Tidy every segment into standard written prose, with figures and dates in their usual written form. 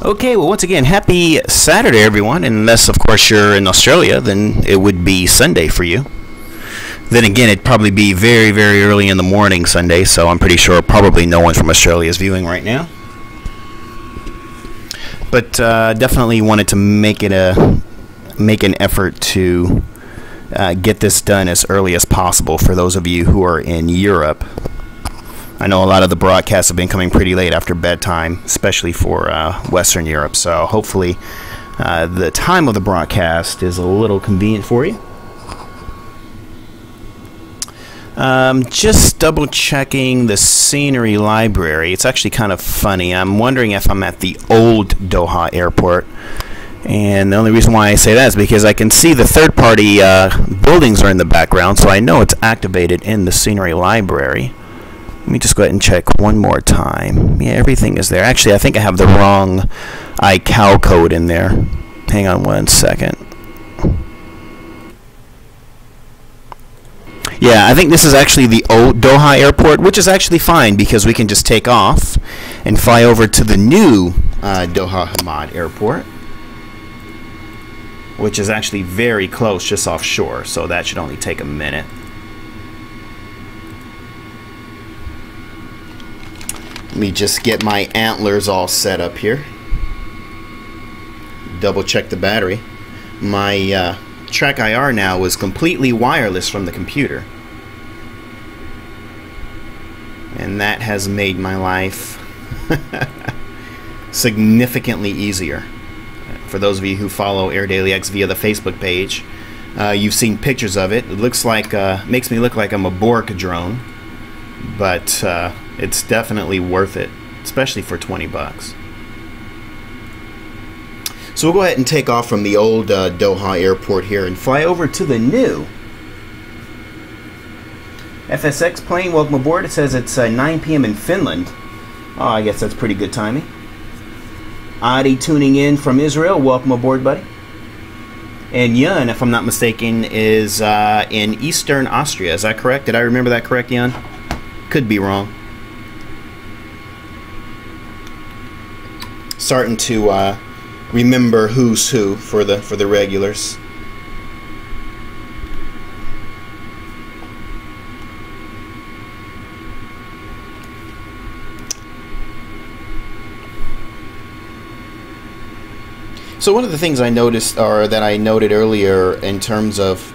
Okay, well, once again, happy Saturday, everyone. Unless, of course, you're in Australia, then it would be Sunday for you. Then again, it'd probably be very, very early in the morning Sunday, so I'm pretty sure probably no one from Australia is viewing right now. But definitely wanted to make an effort to get this done as early as possible for those of you who are in Europe. I know a lot of the broadcasts have been coming pretty late after bedtime, especially for Western Europe. So hopefully the time of the broadcast is a little convenient for you. Just double checking the scenery library. It's actually kind of funny. I'm wondering if I'm at the old Doha airport. And the only reason why I say that is because I can see the third-party buildings are in the background, so I know it's activated in the scenery library. Let me just go ahead and check one more time. Yeah, everything is there. Actually, I think I have the wrong ICAO code in there. Hang on one second. Yeah, I think this is actually the old Doha airport, which is actually fine because we can just take off and fly over to the new Doha Hamad airport, which is actually very close, just offshore, so that should only take a minute. Let me just get my antlers all set up here. Double check the battery. My Track IR now is completely wireless from the computer. And that has made my life significantly easier. For those of you who follow AirDailyX via the Facebook page, you've seen pictures of it. It looks like, makes me look like I'm a Borg drone, but it's definitely worth it, especially for 20 bucks. So we'll go ahead and take off from the old Doha airport here and fly over to the new FSX plane. Welcome aboard. It says it's 9 p.m. in Finland. Oh, I guess that's pretty good timing. Adi tuning in from Israel. Welcome aboard, buddy. And Yun, if I'm not mistaken, is in Eastern Austria. Is that correct? Did I remember that correct, Yun? Could be wrong. Starting to remember who's who for the regulars. So one of the things I noticed, or that I noted earlier in terms of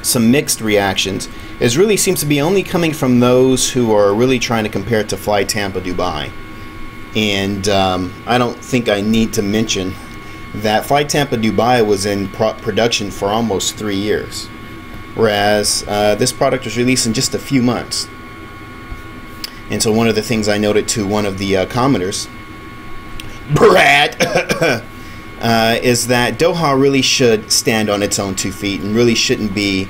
some mixed reactions, is really seems to be only coming from those who are really trying to compare it to Fly Tampa Dubai. And I don't think I need to mention that Fly Tampa Dubai was in production for almost 3 years, whereas this product was released in just a few months. And so one of the things I noted to one of the commenters, Brad, is that Doha really should stand on its own 2 feet and really shouldn't be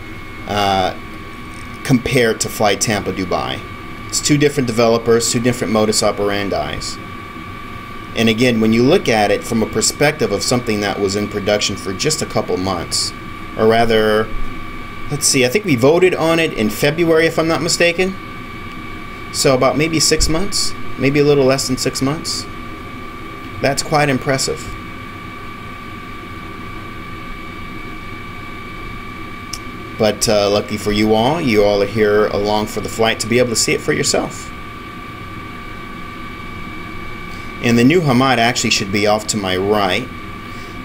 compared to Fly Tampa Dubai. It's two different developers, two different modus operandis. And again, when you look at it from a perspective of something that was in production for just a couple months, or rather, let's see, I think we voted on it in February, if I'm not mistaken. So about maybe 6 months, maybe a little less than 6 months. That's quite impressive. But lucky for you all are here along for the flight to be able to see it for yourself. And the new Hamad actually should be off to my right.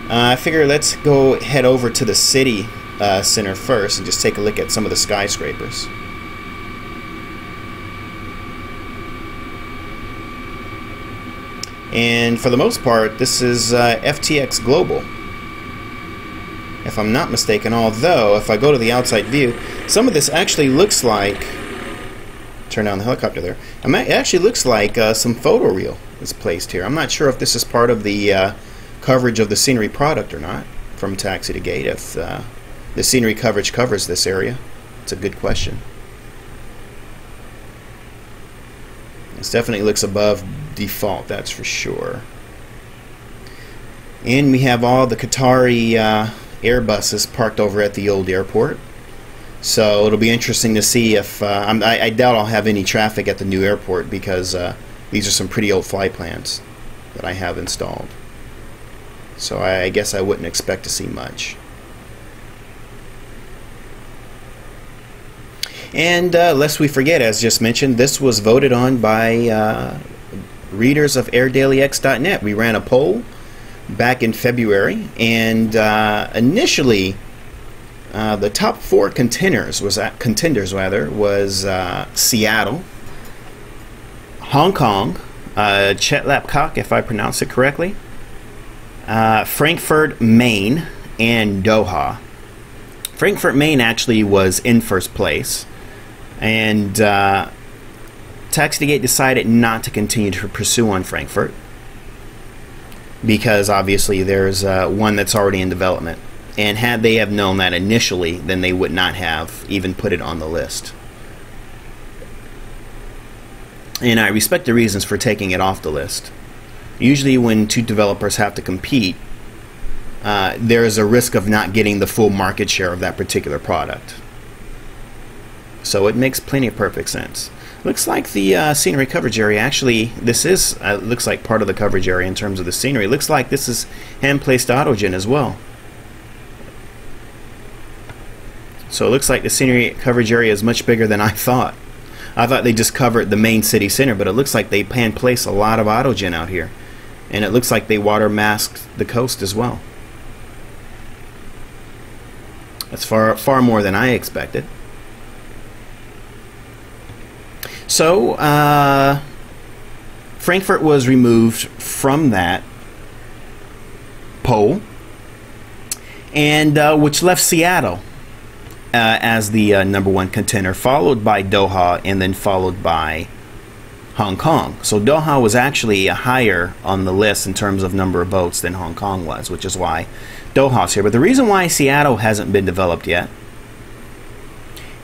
I figure let's go head over to the city center first and just take a look at some of the skyscrapers. And for the most part, this is FTX Global, if I'm not mistaken, although if I go to the outside view, some of this actually looks like, turn down the helicopter there, it actually looks like some photoreal is placed here. I'm not sure if this is part of the coverage of the scenery product or not from Taxi2gate, if the scenery coverage covers this area. It's a good question. This definitely looks above default, that's for sure. And we have all the Qatari Airbuses parked over at the old airport. So it'll be interesting to see if I doubt I'll have any traffic at the new airport because these are some pretty old flight plans that I have installed. So I guess I wouldn't expect to see much. And lest we forget, as just mentioned, this was voted on by readers of AirDailyX.net. We ran a poll back in February, and initially the top 4 contenders was Seattle, Hong Kong, Chetlapcock, if I pronounce it correctly, Frankfurt, Maine, and Doha. Frankfurt, Maine actually was in first place, and Taxi2gate decided not to continue to pursue on Frankfurt because obviously there's one that's already in development, and had they have known that initially, then they would not have even put it on the list. And I respect the reasons for taking it off the list. Usually when 2 developers have to compete, there is a risk of not getting the full market share of that particular product. So it makes plenty of perfect sense. Looks like the scenery coverage area, actually, this is, looks like part of the coverage area in terms of the scenery. Looks like this is hand-placed autogen as well. So it looks like the scenery coverage area is much bigger than I thought. I thought they just covered the main city center, but it looks like they hand-placed a lot of autogen out here. And it looks like they water masked the coast as well. That's far more than I expected. So, Frankfurt was removed from that poll, and which left Seattle as the #1 contender, followed by Doha, and then followed by Hong Kong. So Doha was actually higher on the list in terms of number of votes than Hong Kong was, which is why Doha's here. But the reason why Seattle hasn't been developed yet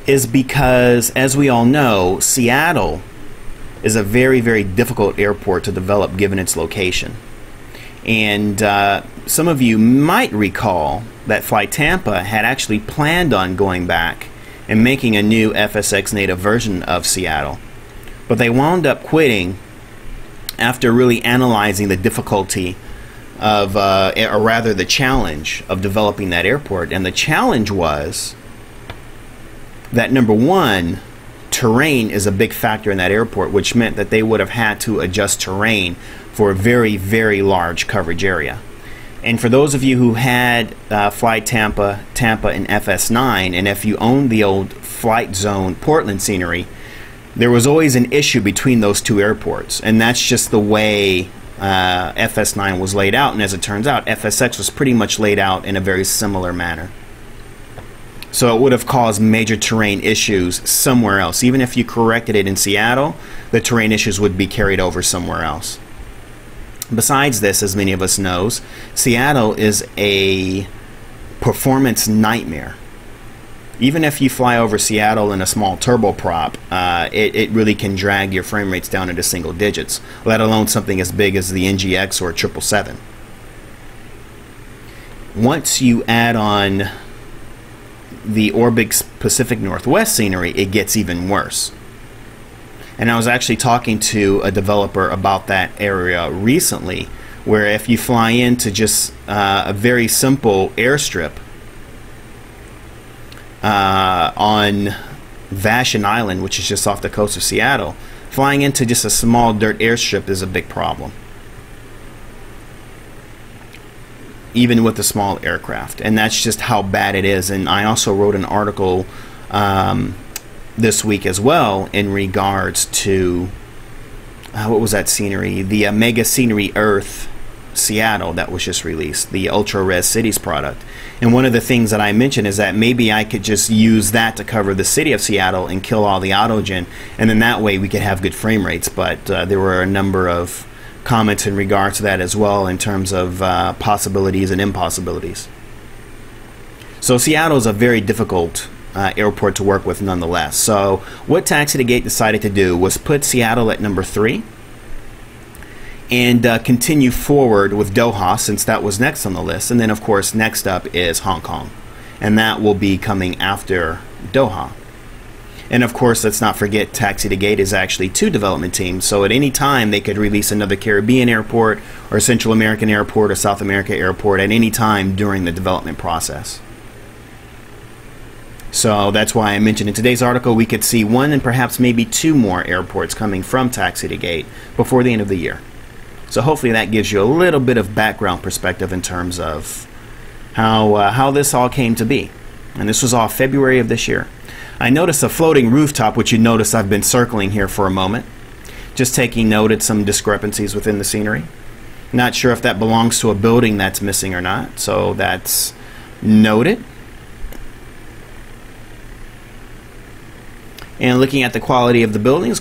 is because, as we all know, Seattle is a very, very difficult airport to develop given its location. And some of you might recall that Flight Tampa had actually planned on going back and making a new FSX native version of Seattle. But they wound up quitting after really analyzing the difficulty of, or rather the challenge of developing that airport. And the challenge was that, #1, terrain is a big factor in that airport, which meant that they would have had to adjust terrain for a very, very large coverage area. And for those of you who had Flight Tampa, and FS9, and if you owned the old Flight Zone Portland scenery, there was always an issue between those 2 airports, and that's just the way FS9 was laid out. And as it turns out, FSX was pretty much laid out in a very similar manner. So it would have caused major terrain issues somewhere else. Even if you corrected it in Seattle, the terrain issues would be carried over somewhere else. Besides this, as many of us knows, Seattle is a performance nightmare. Even if you fly over Seattle in a small turboprop, it really can drag your frame rates down into single digits, let alone something as big as the NGX or 777. Once you add on the Orbix Pacific Northwest scenery, it gets even worse. And I was actually talking to a developer about that area recently, where if you fly into just a very simple airstrip on Vashon Island, which is just off the coast of Seattle, flying into just a small dirt airstrip is a big problem, even with a small aircraft. And that's just how bad it is. And I also wrote an article this week as well in regards to what was that scenery, the Mega Scenery Earth Seattle that was just released, the Ultra Res Cities product. And one of the things that I mentioned is that maybe I could just use that to cover the city of Seattle and kill all the autogen, and then that way we could have good frame rates. But there were a number of comments in regards to that as well, in terms of possibilities and impossibilities. So Seattle is a very difficult airport to work with nonetheless. So what Taxi2gate decided to do was put Seattle at #3 and continue forward with Doha, since that was next on the list. And then of course next up is Hong Kong, and that will be coming after Doha. And of course, let's not forget Taxi2gate is actually 2 development teams, so at any time they could release another Caribbean airport or Central American airport or South America airport at any time during the development process. So that's why I mentioned in today's article we could see 1 and perhaps maybe 2 more airports coming from Taxi2gate before the end of the year. So hopefully that gives you a little bit of background perspective in terms of how this all came to be. And this was all February of this year. I noticed a floating rooftop, which you notice I've been circling here for a moment, just taking note at some discrepancies within the scenery. Not sure if that belongs to a building that's missing or not, so that's noted. And looking at the quality of the buildings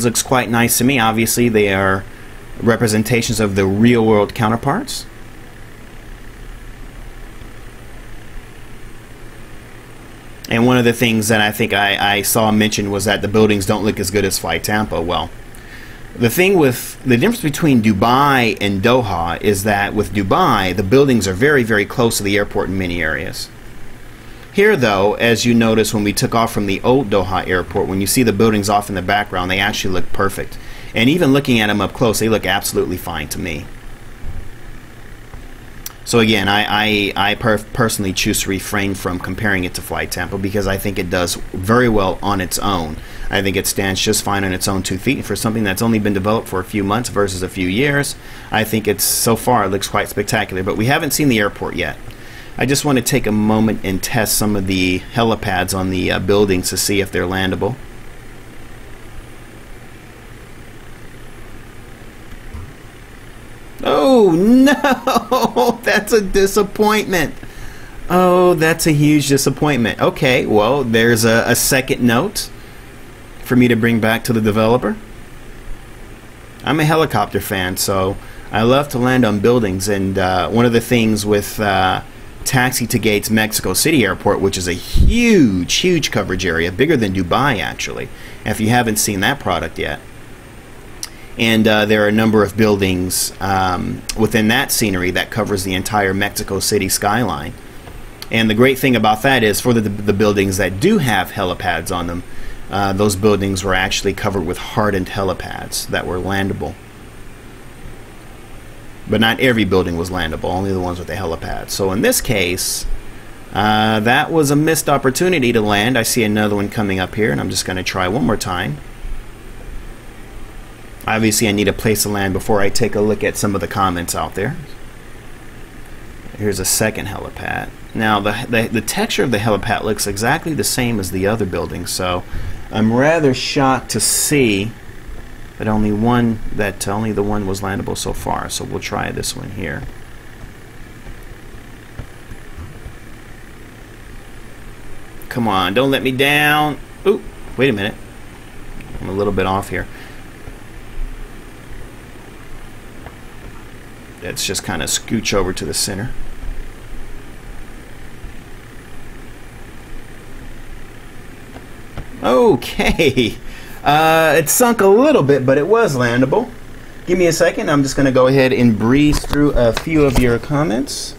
looks quite nice to me. Obviously, they are representations of the real-world counterparts. And one of the things that I think I saw mentioned was that the buildings don't look as good as Fly Tampa. Well, the difference between Dubai and Doha is that with Dubai, the buildings are very, very close to the airport in many areas. Here, though, as you notice when we took off from the old Doha airport, when you see the buildings off in the background, they actually look perfect. And even looking at them up close, they look absolutely fine to me. So again, I personally choose to refrain from comparing it to Fly Tampa because I think it does very well on its own. I think it stands just fine on its own 2 feet. And for something that's only been developed for a few months versus a few years, I think it's so far it looks quite spectacular. But we haven't seen the airport yet. I just want to take a moment and test some of the helipads on the buildings to see if they're landable. Oh no, that's a disappointment. Oh, that's a huge disappointment. Okay, well, there's a second note for me to bring back to the developer. I'm a helicopter fan, so I love to land on buildings, and one of the things with Taxi2gate's Mexico City airport, which is a huge coverage area, bigger than Dubai actually, if you haven't seen that product yet. And there are a number of buildings within that scenery that covers the entire Mexico City skyline. And the great thing about that is for the buildings that do have helipads on them, those buildings were actually covered with hardened helipads that were landable. But not every building was landable, only the ones with the helipad. So in this case, that was a missed opportunity to land. I see another one coming up here, and I'm just going to try one more time. Obviously, I need a place to land before I take a look at some of the comments out there. Here's a second helipad. Now, the texture of the helipad looks exactly the same as the other building, so I'm rather shocked to see that only the one was landable so far. So we'll try this one here. Come on, don't let me down. Ooh, wait a minute. I'm a little bit off here. Let's just kind of scooch over to the center. Okay. It sunk a little bit, but it was landable. Give me a second. I'm just going to go ahead and breeze through a few of your comments.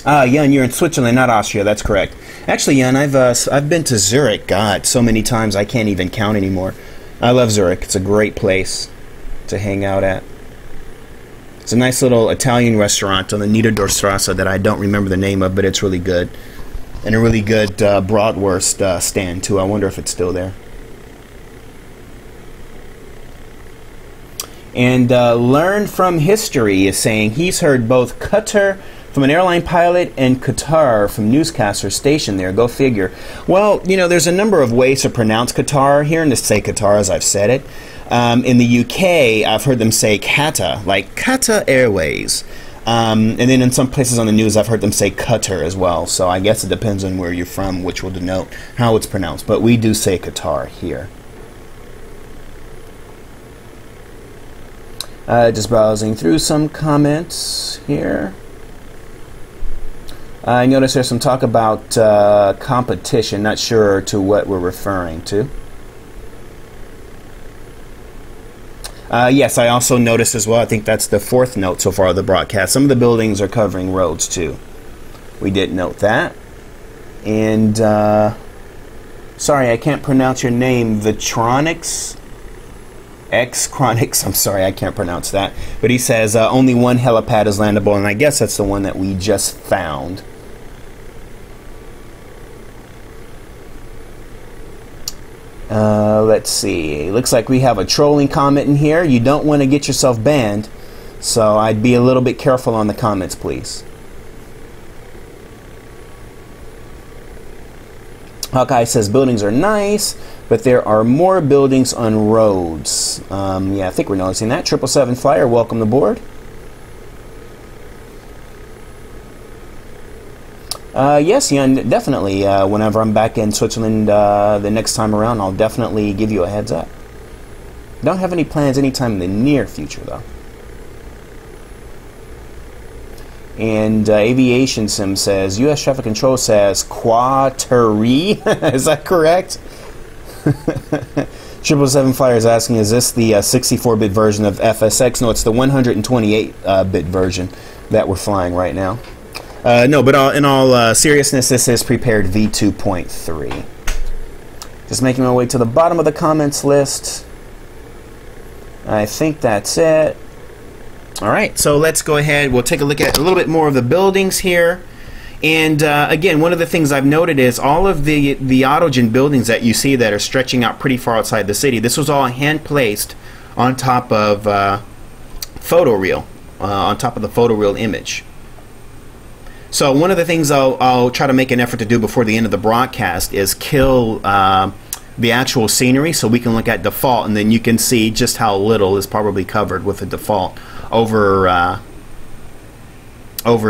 Jan, you're in Switzerland, not Austria. That's correct. Actually, Jan, I've been to Zurich. God, so many times I can't even count anymore. I love Zurich. It's a great place to hang out at. It's a nice little Italian restaurant on the Niederdorfstrasse that I don't remember the name of, but it's really good. And a really good bratwurst stand, too. I wonder if it's still there. And Learn from History is saying he's heard both Qatar from an airline pilot and Qatar from newscasters stationed there. Go figure. Well, you know, there's a number of ways to pronounce Qatar here, and to say Qatar as I've said it. In the UK, I've heard them say Qatar, like Qatar Airways. And then in some places on the news, I've heard them say Qatar as well. So I guess it depends on where you're from, which will denote how it's pronounced. But we do say Qatar here. Just browsing through some comments here. I notice there's some talk about competition. Not sure to what we're referring to. Yes, I also noticed as well, I think that's the fourth note so far of the broadcast. Some of the buildings are covering roads too. We did note that. And Sorry, I can't pronounce your name. Vitronics? X-Chronics. I'm sorry, I can't pronounce that. But he says only one helipad is landable, and I guess that's the one that we just found. Let's see. Looks like we have a trolling comment in here. You don't want to get yourself banned, so I'd be a little bit careful on the comments, please. Hawkeye says buildings are nice, but there are more buildings on roads. Yeah, I think we're noticing that. 777 Flyer, welcome aboard. Yes, yeah, definitely. Whenever I'm back in Switzerland the next time around, I'll definitely give you a heads up. Don't have any plans anytime in the near future, though. And Aviation Sim says, U.S. Traffic Control says Qatar. Is that correct? 777 Flyer is asking, is this the 64-bit version of FSX? No, it's the 128-bit version that we're flying right now. No, but in all seriousness, this is prepared V2.3. Just making my way to the bottom of the comments list. I think that's it. All right, so let's go ahead. We'll take a look at a little bit more of the buildings here. And again, one of the things I've noted is all of the autogen buildings that you see that are stretching out pretty far outside the city, this was all hand-placed on top of photoreal, on top of the photoreal image. So one of the things I'll try to make an effort to do before the end of the broadcast is kill the actual scenery so we can look at default, and then you can see just how little is probably covered with the default over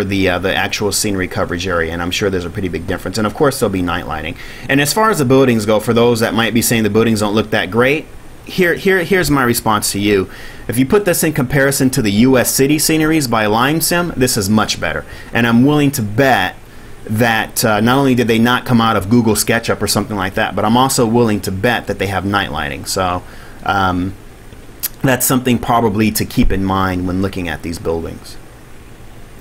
the actual scenery coverage area, and I'm sure there's a pretty big difference. And of course there'll be night lighting. And as far as the buildings go, for those that might be saying the buildings don't look that great, here's my response to you. If you put this in comparison to the US city sceneries by LimeSim, this is much better. And I'm willing to bet that not only did they not come out of Google SketchUp or something like that, but I'm also willing to bet that they have night lighting. So that's something probably to keep in mind when looking at these buildings.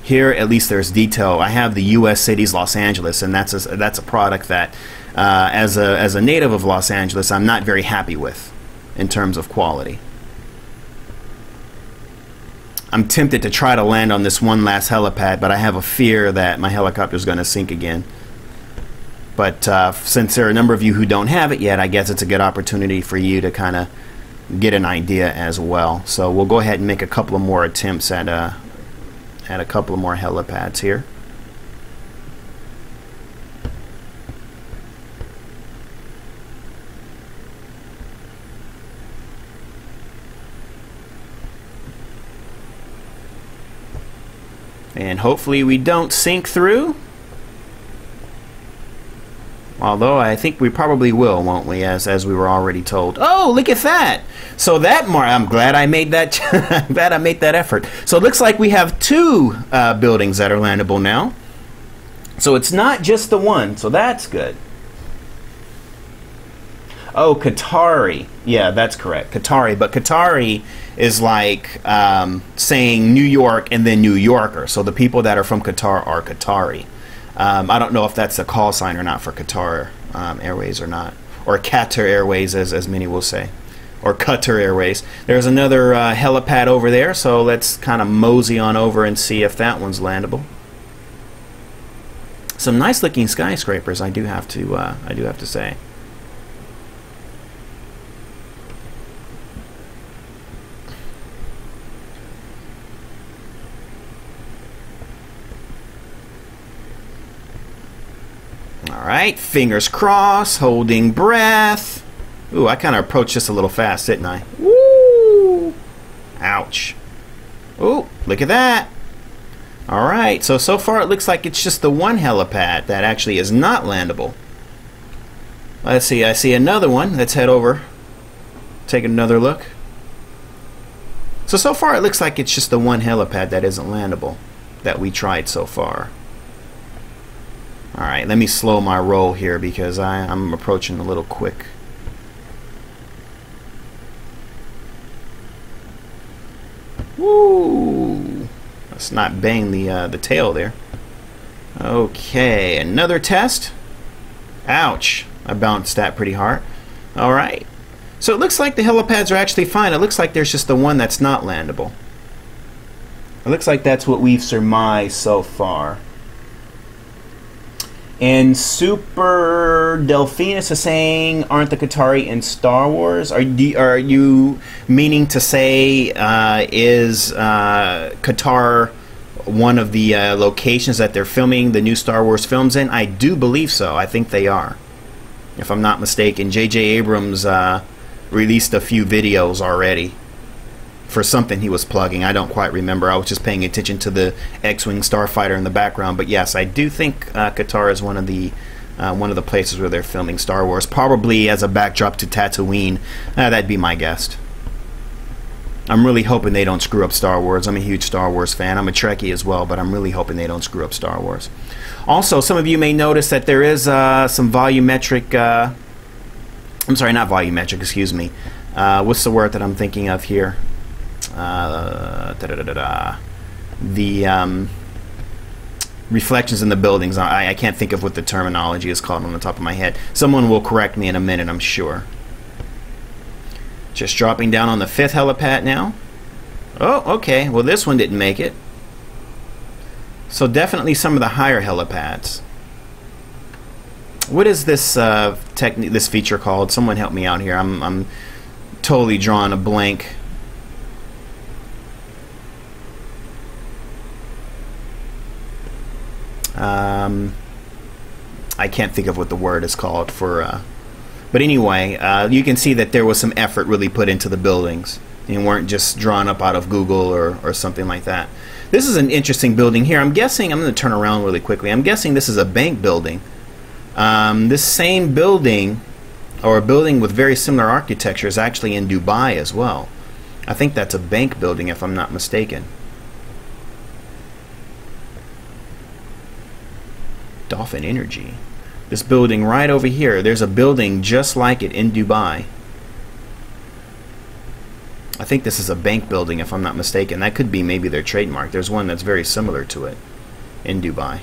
Here, at least there's detail. I have the U.S. cities, Los Angeles, and that's a product that, as a native of Los Angeles, I'm not very happy with in terms of quality. I'm tempted to try to land on this one last helipad, but I have a fear that my helicopter is going to sink again. But since there are a number of you who don't have it yet, I guess it's a good opportunity for you to kind of get an idea as well. So we'll go ahead and make a couple of more attempts at a couple of more helipads here. And hopefully we don't sink through. Although I think we probably will, won't we? As we were already told. Oh, look at that! So that I'm glad I made that. Glad I made that effort. So it looks like we have two buildings that are landable now. So it's not just the one. So that's good. Oh, Qatari. Yeah, that's correct. Qatari, but Qatari is like saying New York and then New Yorker. So the people that are from Qatar are Qatari. I don't know if that's a call sign or not for Qatar Airways or not, or Qatar Airways as many will say, or Qatar Airways. There's another helipad over there, so let's kind of mosey on over and see if that one's landable. Some nice looking skyscrapers, I do have to say. Alright, fingers crossed, holding breath. Ooh, I kind of approached this a little fast, didn't I? Woo! Ouch. Ooh, look at that. Alright, so far it looks like it's just the one helipad that actually is not landable. Let's see, I see another one. Let's head over, take another look. So far it looks like it's just the one helipad that isn't landable that we tried so far. Alright, let me slow my roll here because I'm approaching a little quick. Woo! Let's not bang the tail there. Okay, another test. Ouch. I bounced that pretty hard. All right. So it looks like the helipads are actually fine. It looks like there's just the one that's not landable. It looks like that's what we've surmised so far. And Super Delphinus is saying, aren't the Qatari in Star Wars? Are you meaning to say, is Qatar one of the locations that they're filming the new Star Wars films in? I do believe so. I think they are, if I'm not mistaken. J.J. Abrams released a few videos already for something he was plugging. I don't quite remember. I was just paying attention to the X-Wing starfighter in the background. But yes, I do think Qatar is one of the places where they're filming Star Wars, probably as a backdrop to Tatooine. That'd be my guess. I'm really hoping they don't screw up Star Wars. I'm a huge Star Wars fan. I'm a Trekkie as well, but I'm really hoping they don't screw up Star Wars. Also, some of you may notice that there is some volumetric... I'm sorry, not volumetric, excuse me. What's the word that I'm thinking of here? The reflections in the buildings. I can't think of what the terminology is called on the top of my head. Someone will correct me in a minute, I'm sure. Just dropping down on the 5th helipad now. Oh, okay. Well, this one didn't make it. So definitely some of the higher helipads. What is this this feature called? Someone help me out here. I'm totally drawing a blank. I can't think of what the word is called for. But anyway, you can see that there was some effort really put into the buildings. And weren't just drawn up out of Google or something like that. This is an interesting building here. I'm guessing, I'm going to turn around really quickly. I'm guessing this is a bank building. This same building, or a building with very similar architecture, is actually in Dubai as well. I think that's a bank building, if I'm not mistaken. Dolphin Energy. This building right over here, there's a building just like it in Dubai. I think this is a bank building, if I'm not mistaken. That could be maybe their trademark. There's one that's very similar to it in Dubai.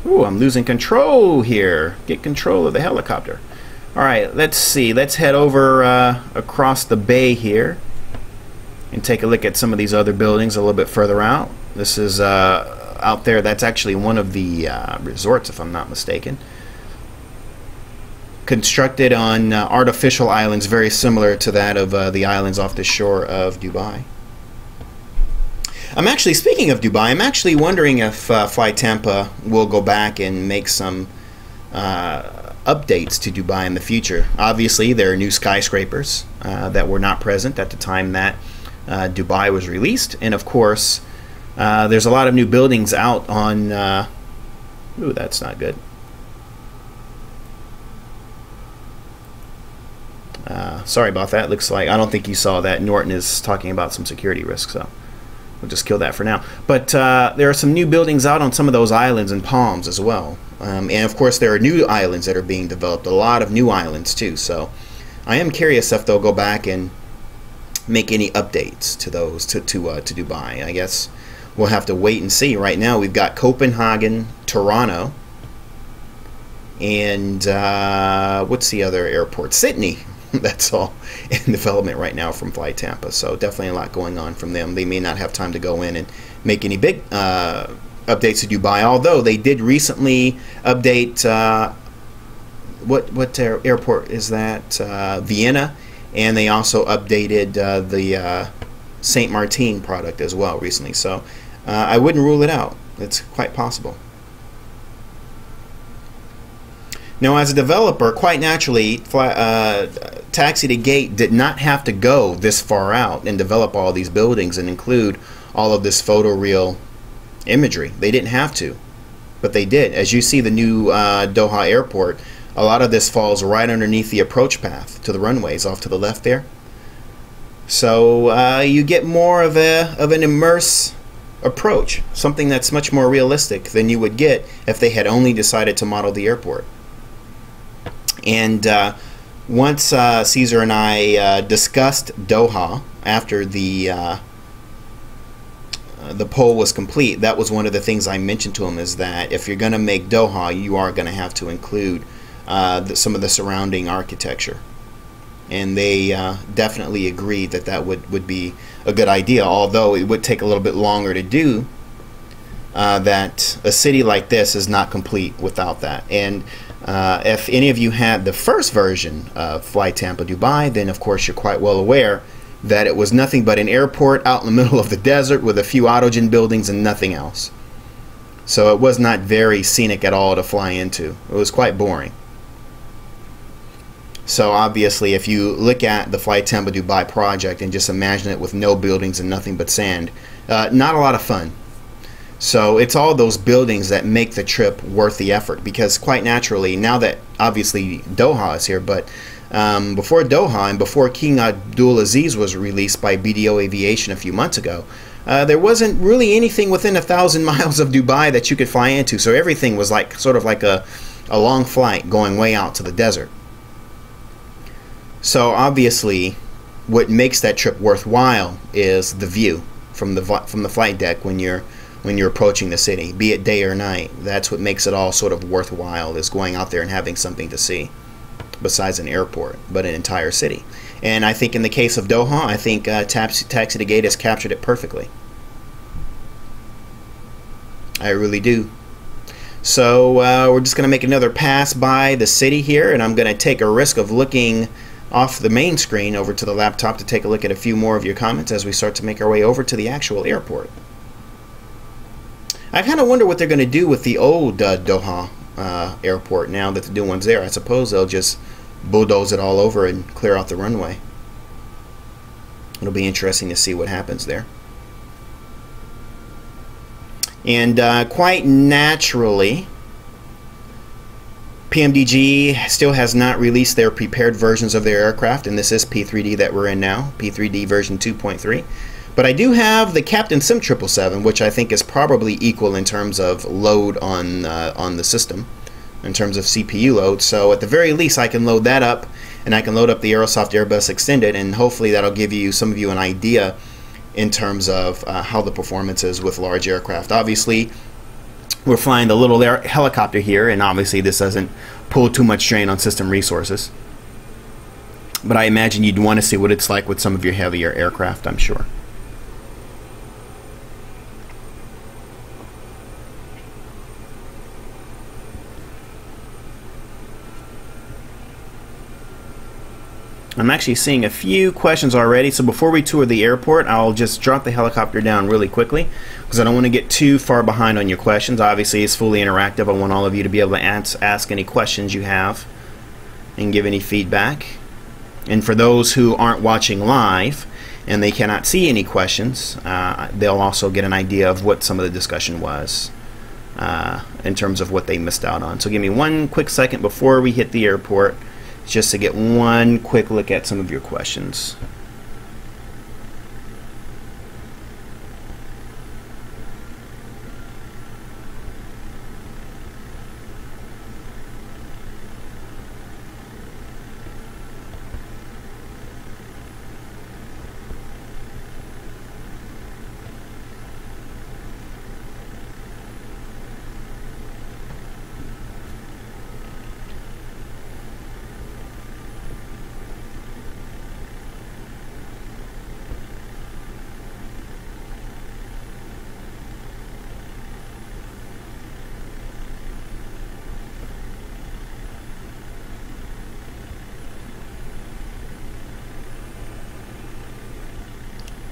Ooh, I'm losing control here. Get control of the helicopter. Alright, let's see. Let's head over across the bay here and take a look at some of these other buildings a little bit further out. This is out there. That's actually one of the resorts, if I'm not mistaken. Constructed on artificial islands very similar to that of the islands off the shore of Dubai. I'm actually, speaking of Dubai, I'm actually wondering if Fly Tampa will go back and make some updates to Dubai in the future. Obviously, there are new skyscrapers that were not present at the time that Dubai was released. And of course, there's a lot of new buildings out on... ooh, that's not good. Sorry about that. Looks like, I don't think you saw that. Norton is talking about some security risks, so we'll just kill that for now. But there are some new buildings out on some of those islands and palms as well. And of course, there are new islands that are being developed. A lot of new islands too. So I am curious if they'll go back and make any updates to those to Dubai. I guess we'll have to wait and see. Right now, we've got Copenhagen, Toronto, and what's the other airport? Sydney. That's all in development right now from Fly Tampa. So definitely a lot going on from them. They may not have time to go in and make any big updates to Dubai, although they did recently update what airport is that? Vienna, and they also updated the Saint Martin product as well recently. So I wouldn't rule it out. It's quite possible. Now, as a developer, quite naturally, Taxi2gate did not have to go this far out and develop all these buildings and include all of this photoreal imagery. They didn't have to, but they did. As you see the new Doha airport, a lot of this falls right underneath the approach path to the runways off to the left there. So you get more of an immerse approach, something that's much more realistic than you would get if they had only decided to model the airport. And once Caesar and I discussed Doha after the the poll was complete, that was one of the things I mentioned to him, is that if you're going to make Doha, you are going to have to include some of the surrounding architecture. And they definitely agreed that that would be a good idea, although it would take a little bit longer to do. That a city like this is not complete without that. And if any of you had the first version of Fly Tampa Dubai, then of course you're quite well aware that it was nothing but an airport out in the middle of the desert with a few autogen buildings and nothing else. So it was not very scenic at all to fly into. It was quite boring. So obviously, if you look at the Fly Tampa Dubai project and just imagine it with no buildings and nothing but sand, not a lot of fun. So it's all those buildings that make the trip worth the effort, because quite naturally, now that obviously Doha is here, but before Doha and before King Abdulaziz was released by BDO Aviation a few months ago, there wasn't really anything within 1,000 miles of Dubai that you could fly into. So everything was like sort of like a long flight going way out to the desert. So obviously, what makes that trip worthwhile is the view from the flight deck when you're approaching the city, be it day or night. That's what makes it all sort of worthwhile, is going out there and having something to see besides an airport, but an entire city. And I think in the case of Doha, I think Taxi2gate has captured it perfectly. I really do. So we're just going to make another pass by the city here, and I'm going to take a risk of looking off the main screen over to the laptop to take a look at a few more of your comments as we start to make our way over to the actual airport. I kind of wonder what they're going to do with the old Doha airport now that the new one's there. I suppose they'll just bulldoze it all over and clear out the runway. It'll be interesting to see what happens there. And quite naturally, PMDG still has not released their prepared versions of their aircraft, and this is P3D that we're in now, P3D version 2.3. But I do have the Captain Sim 777, which I think is probably equal in terms of load on the system, in terms of CPU load. So at the very least, I can load that up, and I can load up the Aerosoft Airbus Extended, and hopefully that'll give you some of you an idea in terms of how the performance is with large aircraft. Obviously, we're flying the little helicopter here, and obviously this doesn't pull too much strain on system resources. But I imagine you'd want to see what it's like with some of your heavier aircraft, I'm sure. I'm actually seeing a few questions already, so before we tour the airport, I'll just drop the helicopter down really quickly because I don't want to get too far behind on your questions. Obviously, it's fully interactive. I want all of you to be able to ask any questions you have and give any feedback. And for those who aren't watching live and they cannot see any questions, they'll also get an idea of what some of the discussion was in terms of what they missed out on. So give me one quick second before we hit the airport, just to get one quick look at some of your questions.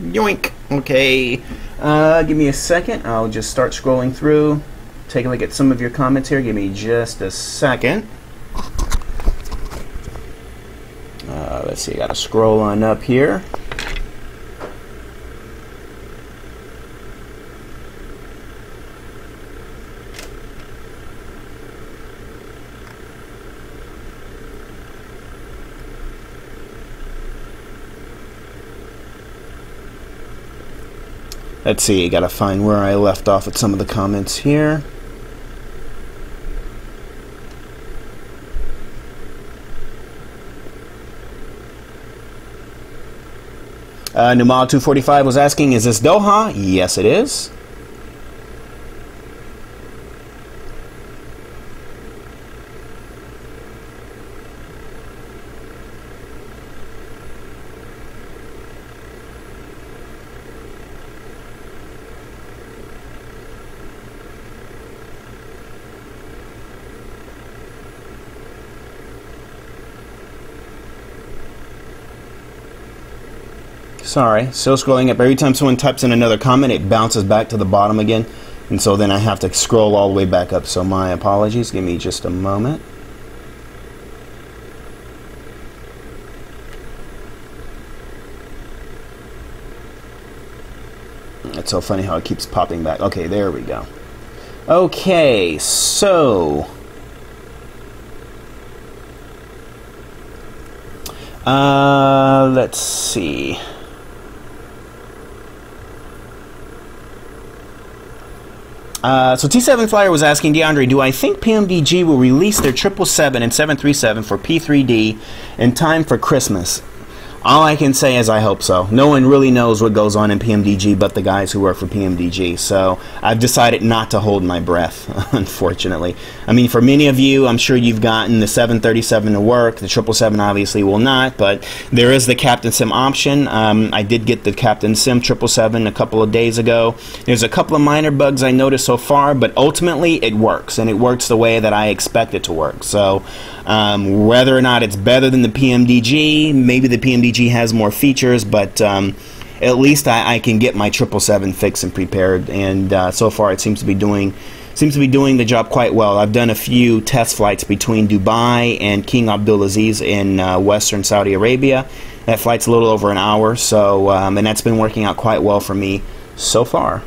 Yoink. Okay, give me a second. I'll just start scrolling through. Take a look at some of your comments here. Give me just a second. Let's see, I gotta scroll on up here. Let's see, gotta find where I left off with some of the comments here. Numal 245 was asking, is this Doha? Yes, it is. Sorry, still scrolling up. Every time someone types in another comment, it bounces back to the bottom again. And so then I have to scroll all the way back up. So my apologies. Give me just a moment. It's so funny how it keeps popping back. Okay, there we go. Okay, so... let's see. So T7 Flyer was asking, DeAndre, do I think PMDG will release their 777 and 737 for P3D in time for Christmas? All I can say is I hope so. No one really knows what goes on in PMDG but the guys who work for PMDG. So I've decided not to hold my breath, unfortunately. I mean, for many of you, I'm sure you've gotten the 737 to work. The 777 obviously will not, but there is the Captain Sim option. I did get the Captain Sim 777 a couple of days ago. There's a couple of minor bugs I noticed so far, but ultimately it works, and it works the way that I expect it to work. So whether or not it's better than the PMDG, maybe the PMDG has more features, but at least I can get my 777 fixed and prepared, and so far it seems to be doing the job quite well. I've done a few test flights between Dubai and King Abdulaziz in Western Saudi Arabia. That flight's a little over an hour, so and that's been working out quite well for me so far.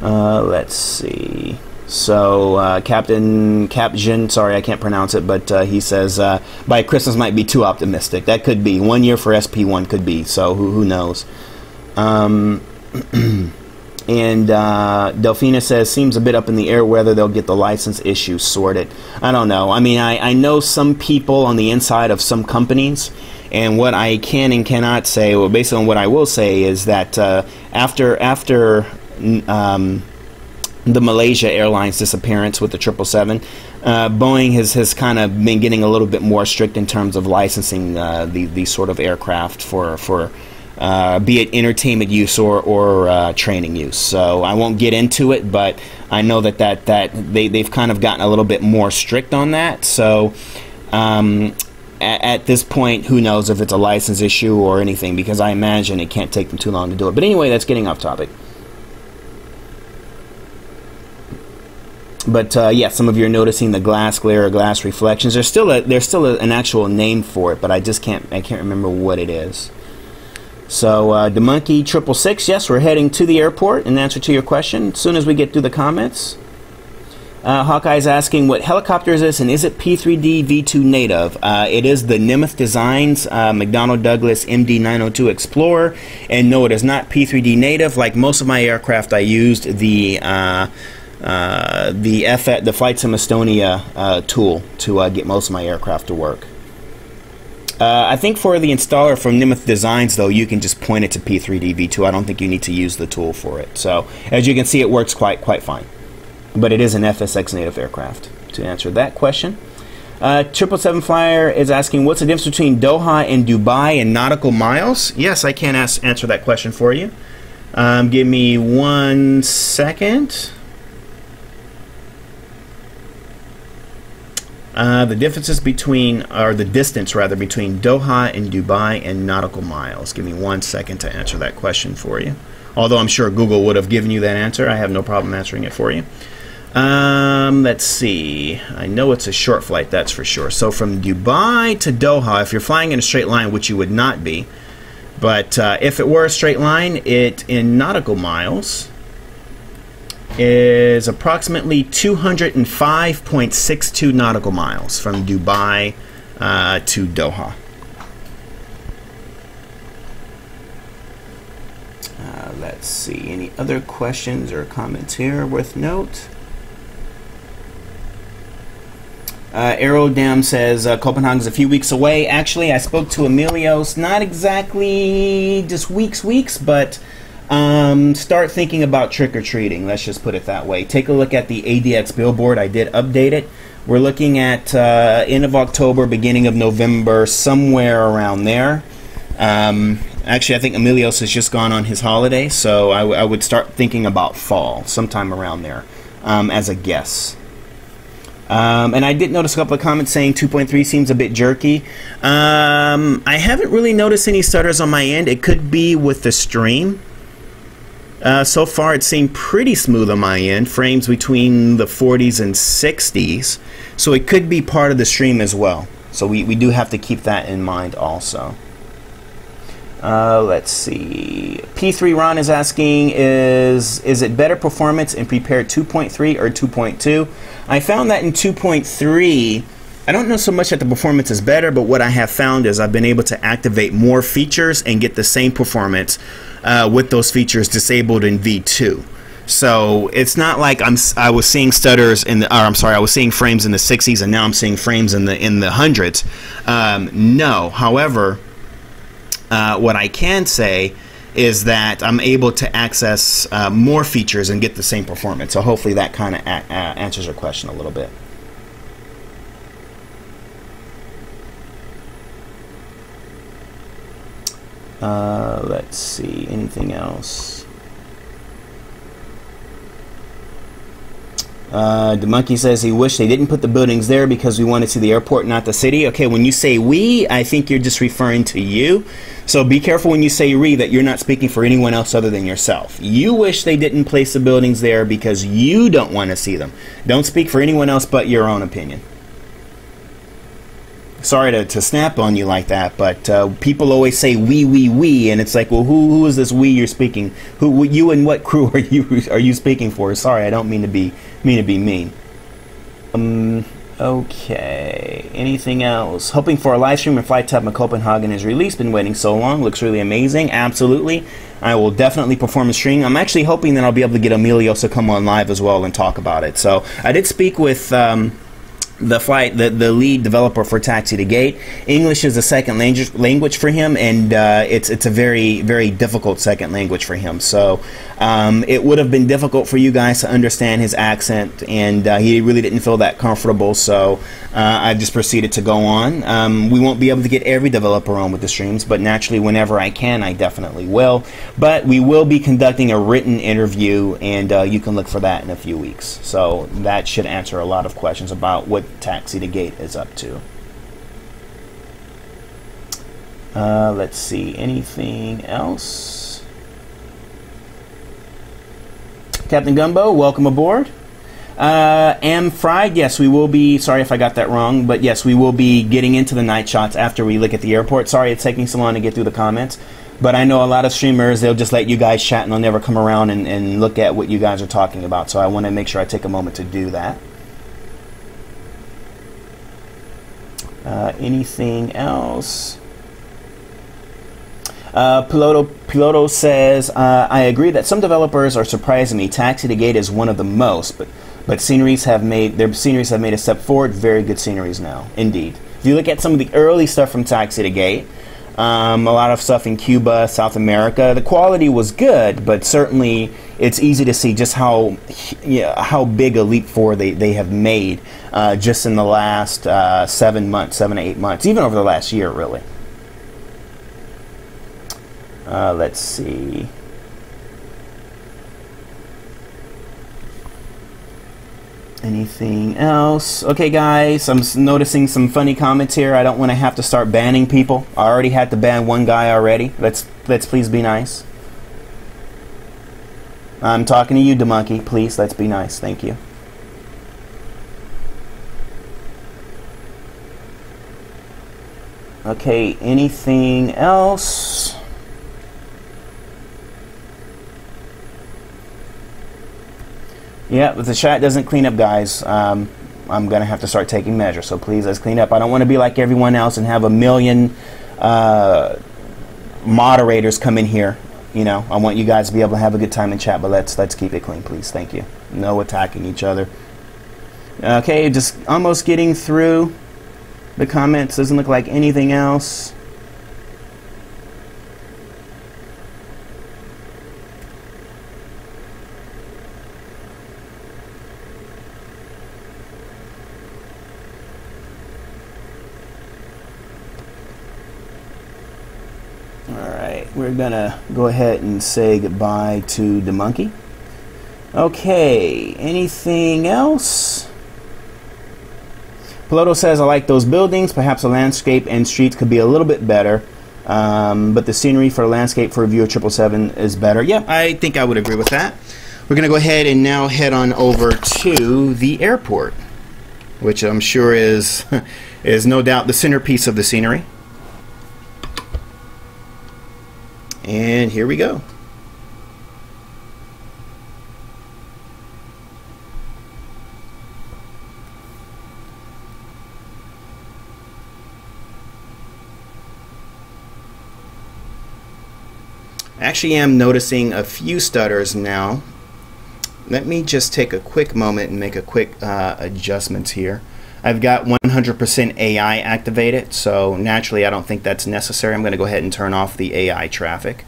Let's see. So Captain Capjin, sorry I can't pronounce it, but he says by Christmas might be too optimistic. That could be 1 year for SP1, could be. So who knows? And Delphina says seems a bit up in the air whether they'll get the license issue sorted. I don't know. I mean, I know some people on the inside of some companies, and what I can and cannot say, well, based on what I will say, is that after the Malaysia Airlines disappearance with the 777, Boeing has kind of been getting a little bit more strict in terms of licensing these sort of aircraft for be it entertainment use or training use. So I won't get into it, but I know that they've kind of gotten a little bit more strict on that. So at this point, who knows if it's a license issue or anything, because I imagine it can't take them too long to do it. But anyway, that's getting off topic. But yeah, some of you are noticing the glass glare or glass reflections. There's still an actual name for it, but I can't remember what it is. So the Monkey 666, yes, we're heading to the airport in answer to your question as soon as we get through the comments. Hawkeye's asking, what helicopter is this, and is it P3D V2 native? It is the Nemath Designs McDonnell Douglas MD902 Explorer, and no, it is not P3D native. Like most of my aircraft, I used the Flight Sim Estonia tool to get most of my aircraft to work. I think for the installer from Nemath Designs, though, you can just point it to P3D V2. I don't think you need to use the tool for it. So as you can see, it works quite fine. But it is an FSX native aircraft, to answer that question. 777 Flyer is asking, what's the difference between Doha and Dubai in nautical miles? Yes, I can answer that question for you. Give me 1 second. The differences between, or the distance rather, between Doha and Dubai and nautical miles. Give me 1 second to answer that question for you. Although I'm sure Google would have given you that answer. I have no problem answering it for you. Let's see. I know it's a short flight, that's for sure. So from Dubai to Doha, if you're flying in a straight line, which you would not be, but if it were a straight line, it in nautical miles is approximately 205.62 nautical miles from Dubai to Doha. Let's see, any other questions or comments here worth note? Aerodam says Copenhagen's a few weeks away. Actually, I spoke to Emilios, not exactly just weeks, but start thinking about trick-or-treating. Let's just put it that way. Take a look at the ADX billboard. I did update it. We're looking at end of October, beginning of November, somewhere around there. Actually, I think Emilios has just gone on his holiday, so I would start thinking about fall, sometime around there, as a guess. And I did notice a couple of comments saying 2.3 seems a bit jerky. I haven't really noticed any stutters on my end. It could be with the stream. So far, it seemed pretty smooth on my end, frames between the 40s and 60s. So it could be part of the stream as well. So we do have to keep that in mind also. Let's see. P3 Ron is asking, is it better performance in Prepare 2.3 or 2.2? I found that in 2.3, I don't know so much that the performance is better, but what I have found is I've been able to activate more features and get the same performance with those features disabled in V2. So it's not like I was seeing stutters in the, or I'm sorry, I was seeing frames in the 60s and now I'm seeing frames in the hundreds. No, however, what I can say is that I'm able to access more features and get the same performance. So hopefully that kind of answers your question a little bit. Let's see, anything else? The monkey says he wished they didn't put the buildings there because we wanted to see the airport, not the city. Okay, when you say we, I think you're just referring to you. So be careful when you say we that you're not speaking for anyone else other than yourself. You wish they didn't place the buildings there because you don't want to see them. Don't speak for anyone else but your own opinion. Sorry to snap on you like that, but people always say we, and it's like, well, who is this we you're speaking? Who, you and what crew are you speaking for? Sorry, I don't mean to be mean. Okay. Anything else? Hoping for a live stream when Flight Tub in Copenhagen is released. Been waiting so long. Looks really amazing. Absolutely. I will definitely perform a stream. I'm actually hoping that I'll be able to get Emilios to come on live as well and talk about it. So I did speak with the lead developer for Taxi2gate. English is a second language for him, and it's a very, very difficult second language for him. So it would have been difficult for you guys to understand his accent, and he really didn't feel that comfortable. So I just proceeded to go on. We won't be able to get every developer on with the streams, but naturally, whenever I can, I definitely will. But we will be conducting a written interview, and you can look for that in a few weeks. So that should answer a lot of questions about what Taxi2gate is up to. Let's see, anything else? Captain Gumbo, welcome aboard. Am Fried, yes, we will be, sorry if I got that wrong, but yes, we will be getting into the night shots after we look at the airport. Sorry it's taking so long to get through the comments, but I know a lot of streamers, they'll just let you guys chat and they'll never come around and look at what you guys are talking about, so I want to make sure I take a moment to do that. Anything else? Piloto says, I agree that some developers are surprising me. Taxi2gate is one of the most, but their sceneries have made a step forward. Very good sceneries now, indeed. If you look at some of the early stuff from Taxi2gate, a lot of stuff in Cuba, South America, the quality was good, but certainly it's easy to see just how big a leap forward they have made just in the last 7 to 8 months, even over the last year, really. Let's see. Anything else? Okay, guys, I'm noticing some funny comments here. I don't want to have to start banning people. I already had to ban one guy already. Let's please be nice. I'm talking to you, DeMonkey. Please, let's be nice. Thank you. Okay, anything else? Yeah, if the chat doesn't clean up, guys, I'm going to have to start taking measures. So please, let's clean up. I don't want to be like everyone else and have a million moderators come in here. You know, I want you guys to be able to have a good time in chat, but let's keep it clean, please. Thank you. No attacking each other. Okay, just almost getting through the comments. Doesn't look like anything else. We're gonna go ahead and say goodbye to the monkey. Okay, anything else? Piloto says, I like those buildings. Perhaps the landscape and streets could be a little bit better, but the scenery for the landscape for a view of 777 is better. Yeah, I think I would agree with that. We're gonna go ahead and now head on over to the airport, which I'm sure is no doubt the centerpiece of the scenery. And here we go. I actually am noticing a few stutters now. Let me just take a quick moment and make a quick adjustments here. I've got 100% AI activated, so naturally I don't think that's necessary. I'm going to go ahead and turn off the AI traffic.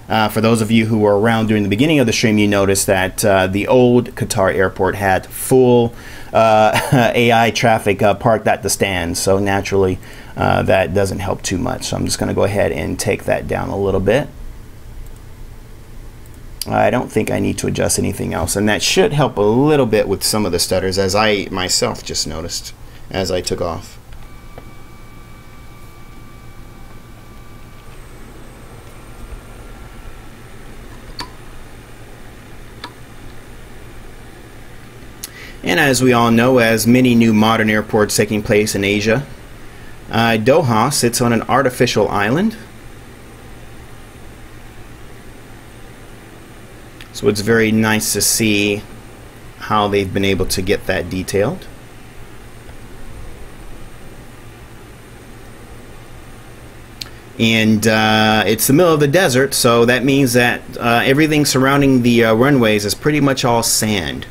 For those of you who were around during the beginning of the stream, you noticed that the old Qatar airport had full AI traffic parked at the stands, so naturally that doesn't help too much. So I'm just going to go ahead and take that down a little bit. I don't think I need to adjust anything else, and that should help a little bit with some of the stutters, as I myself just noticed as I took off. And as we all know, as many new modern airports taking place in Asia, Doha sits on an artificial island. So it's very nice to see how they've been able to get that detailed. And it's the middle of the desert, so that means that everything surrounding the runways is pretty much all sand.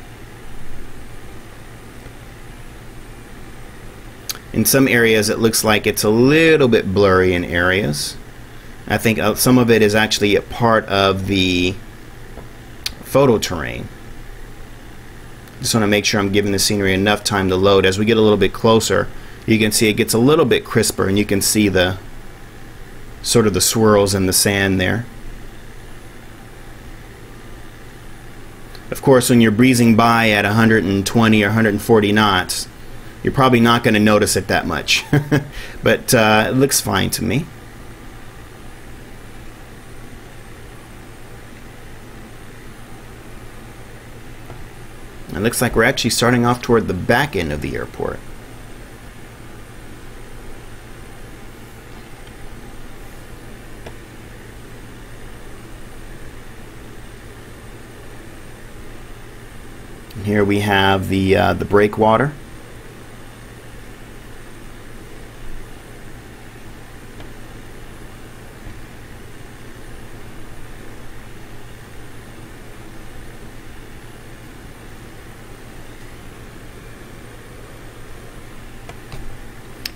In some areas it looks like it's a little bit blurry in areas. I think some of it is actually a part of the photo terrain. Just want to make sure I'm giving the scenery enough time to load. As we get a little bit closer, you can see it gets a little bit crisper, and you can see the sort of the swirls in the sand there. Of course, when you're breezing by at 120 or 140 knots, you're probably not going to notice it that much. But it looks fine to me. It looks like we're actually starting off toward the back end of the airport. And here we have the breakwater.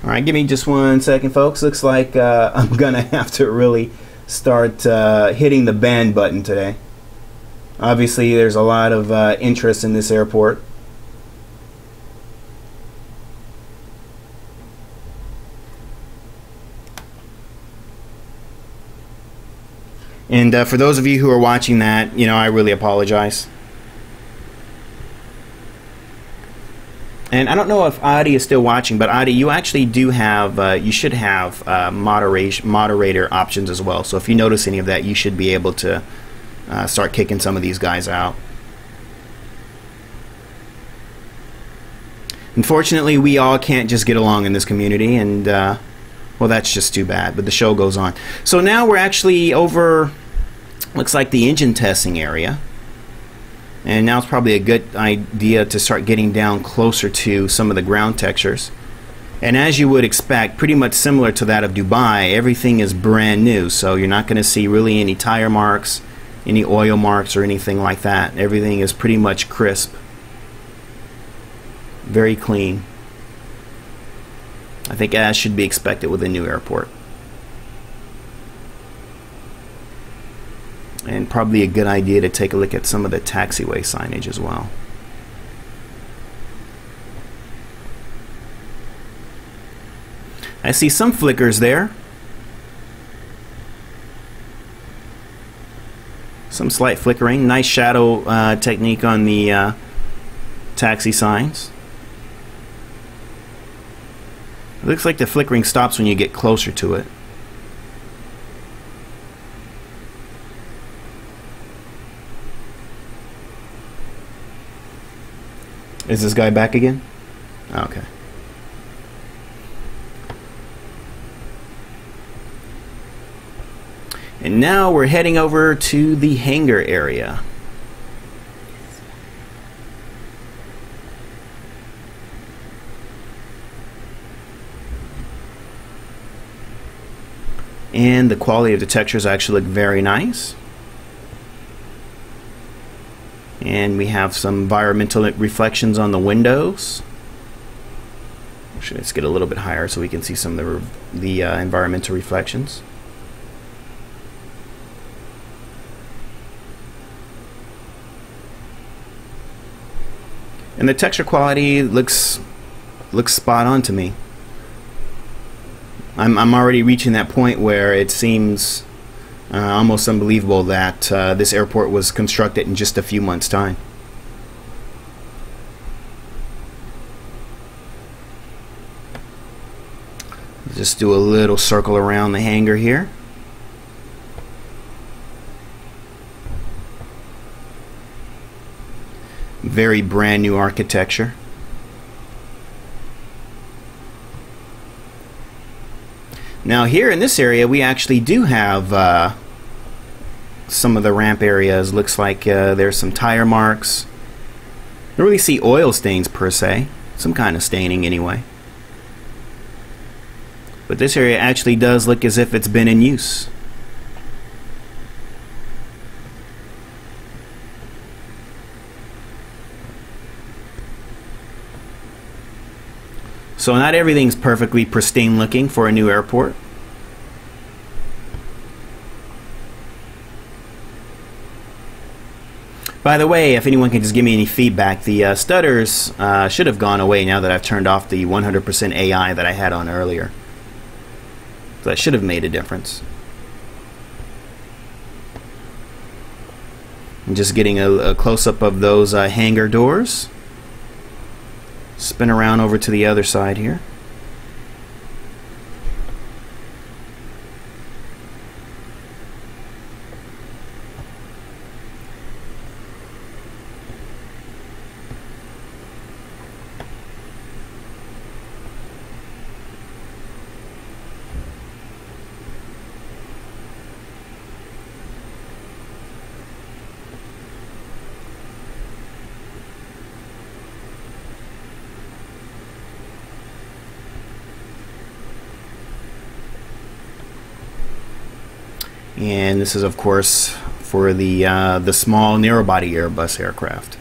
Alright, give me just 1 second, folks. Looks like I'm gonna have to really start hitting the ban button today. Obviously, there's a lot of interest in this airport. And for those of you who are watching that, I really apologize. And I don't know if Adi is still watching, but Adi, you actually do have, you should have moderator options as well. So if you notice any of that, you should be able to start kicking some of these guys out. Unfortunately, we all can't just get along in this community, and well, that's just too bad, but the show goes on. So now we're actually over, looks like the engine testing area. And now it's probably a good idea to start getting down closer to some of the ground textures. And as you would expect, pretty much similar to that of Dubai, everything is brand new. So you're not going to see really any tire marks, any oil marks, or anything like that. Everything is pretty much crisp. Very clean. I think as should be expected with a new airport. And probably a good idea to take a look at some of the taxiway signage as well. I see some flickers there. Some slight flickering. Nice shadow technique on the taxi signs. It looks like the flickering stops when you get closer to it. Is this guy back again? Okay. And now we're heading over to the hangar area. And the quality of the textures actually look very nice. And we have some environmental reflections on the windows. Let's get a little bit higher so we can see some of the environmental reflections. And the texture quality looks spot on to me. I'm already reaching that point where it seems almost unbelievable that this airport was constructed in just a few months' time. Just do a little circle around the hangar here. Very brand new architecture. Now here in this area we actually do have some of the ramp areas. Looks like there's some tire marks. I don't really see oil stains per se. Some kind of staining anyway. But this area actually does look as if it's been in use. So not everything's perfectly pristine looking for a new airport. By the way, if anyone can just give me any feedback, the stutters should have gone away now that I've turned off the 100% AI that I had on earlier. So that should have made a difference. I'm just getting a close-up of those hangar doors. Spin around over to the other side here. And this is, of course, for the small narrow-body Airbus aircraft.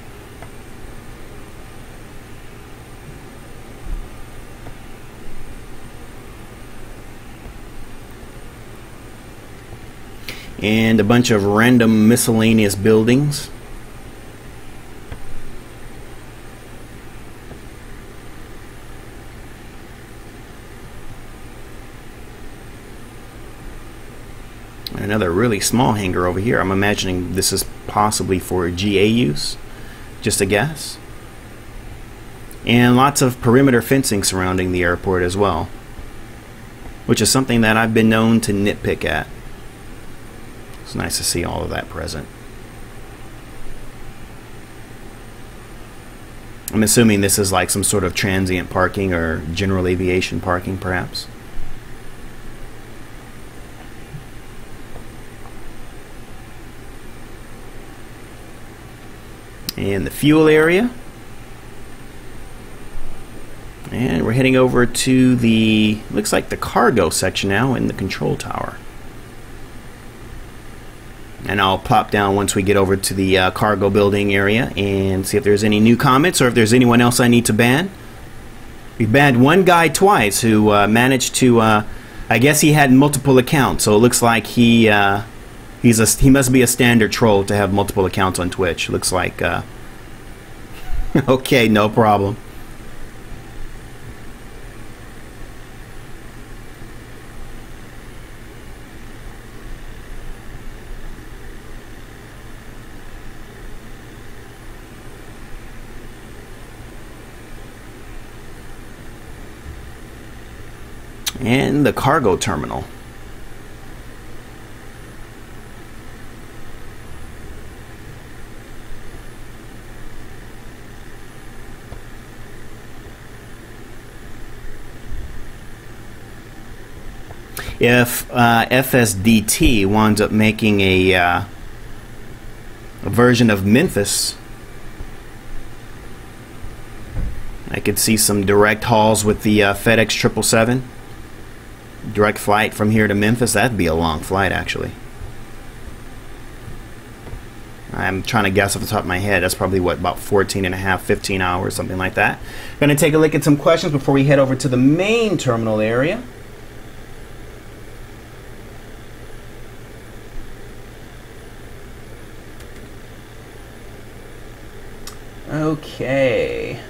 And a bunch of random miscellaneous buildings. Another really small hangar over here. I'm imagining this is possibly for GA use. Just a guess. And lots of perimeter fencing surrounding the airport as well, which is something that I've been known to nitpick at. It's nice to see all of that present. I'm assuming this is like some sort of transient parking or general aviation parking, perhaps. And the fuel area. And we're heading over to the, looks like the cargo section now in the control tower. And I'll pop down once we get over to the cargo building area and see if there's any new comments or if there's anyone else I need to ban. We banned one guy twice who managed to, I guess he had multiple accounts, so it looks like he must be a standard troll to have multiple accounts on Twitch. Looks like, okay, no problem. And the cargo terminal. If FSDT winds up making a version of Memphis, I could see some direct hauls with the FedEx 777. Direct flight from here to Memphis. That'd be a long flight, actually. I'm trying to guess off the top of my head. That's probably, what, about 14 and a half, 15 hours, something like that. Going to take a look at some questions before we head over to the main terminal area. Okay.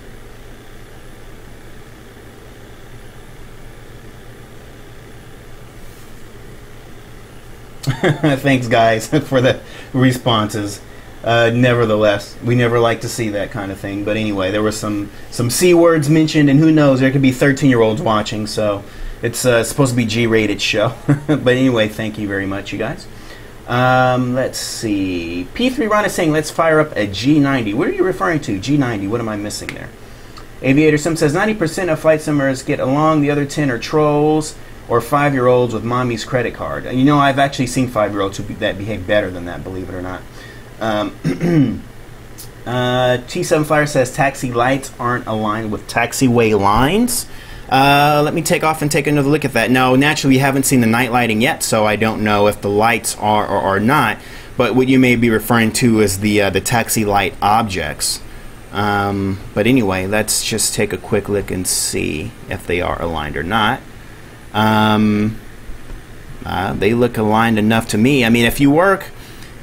Thanks, guys, for the responses. Nevertheless, we never like to see that kind of thing. But anyway, there were some C words mentioned, and who knows, there could be 13-year-olds watching, so it's supposed to be G-rated show. But anyway, thank you very much, you guys. Let's see. P3 Ron is saying, let's fire up a G90. What are you referring to? G90, what am I missing there? Aviator Sim says, 90% of flight simmers get along, the other 10 are trolls or 5-year-olds with mommy's credit card. You know, I've actually seen 5-year-olds that behave better than that, believe it or not. T7 Flyer says, taxi lights aren't aligned with taxiway lines. Let me take off and take another look at that. No, naturally, we haven't seen the night lighting yet, so I don't know if the lights are or are not. But what you may be referring to is the taxi light objects. But anyway, let's just take a quick look and see if they are aligned or not. They look aligned enough to me. I mean, if you work,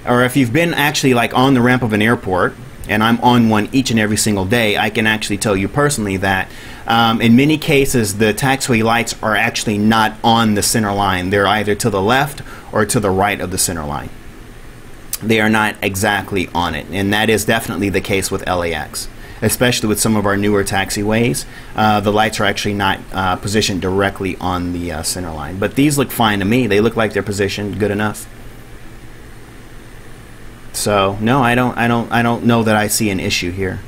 or if you've been actually like on the ramp of an airport, and I'm on one each and every single day, I can actually tell you personally that in many cases the taxiway lights are actually not on the center line. They're either to the left or to the right of the center line. They are not exactly on it, and that is definitely the case with LAX, especially with some of our newer taxiways. The lights are actually not positioned directly on the center line, but these look fine to me. They look like they're positioned good enough. So no, I don't know that I see an issue here,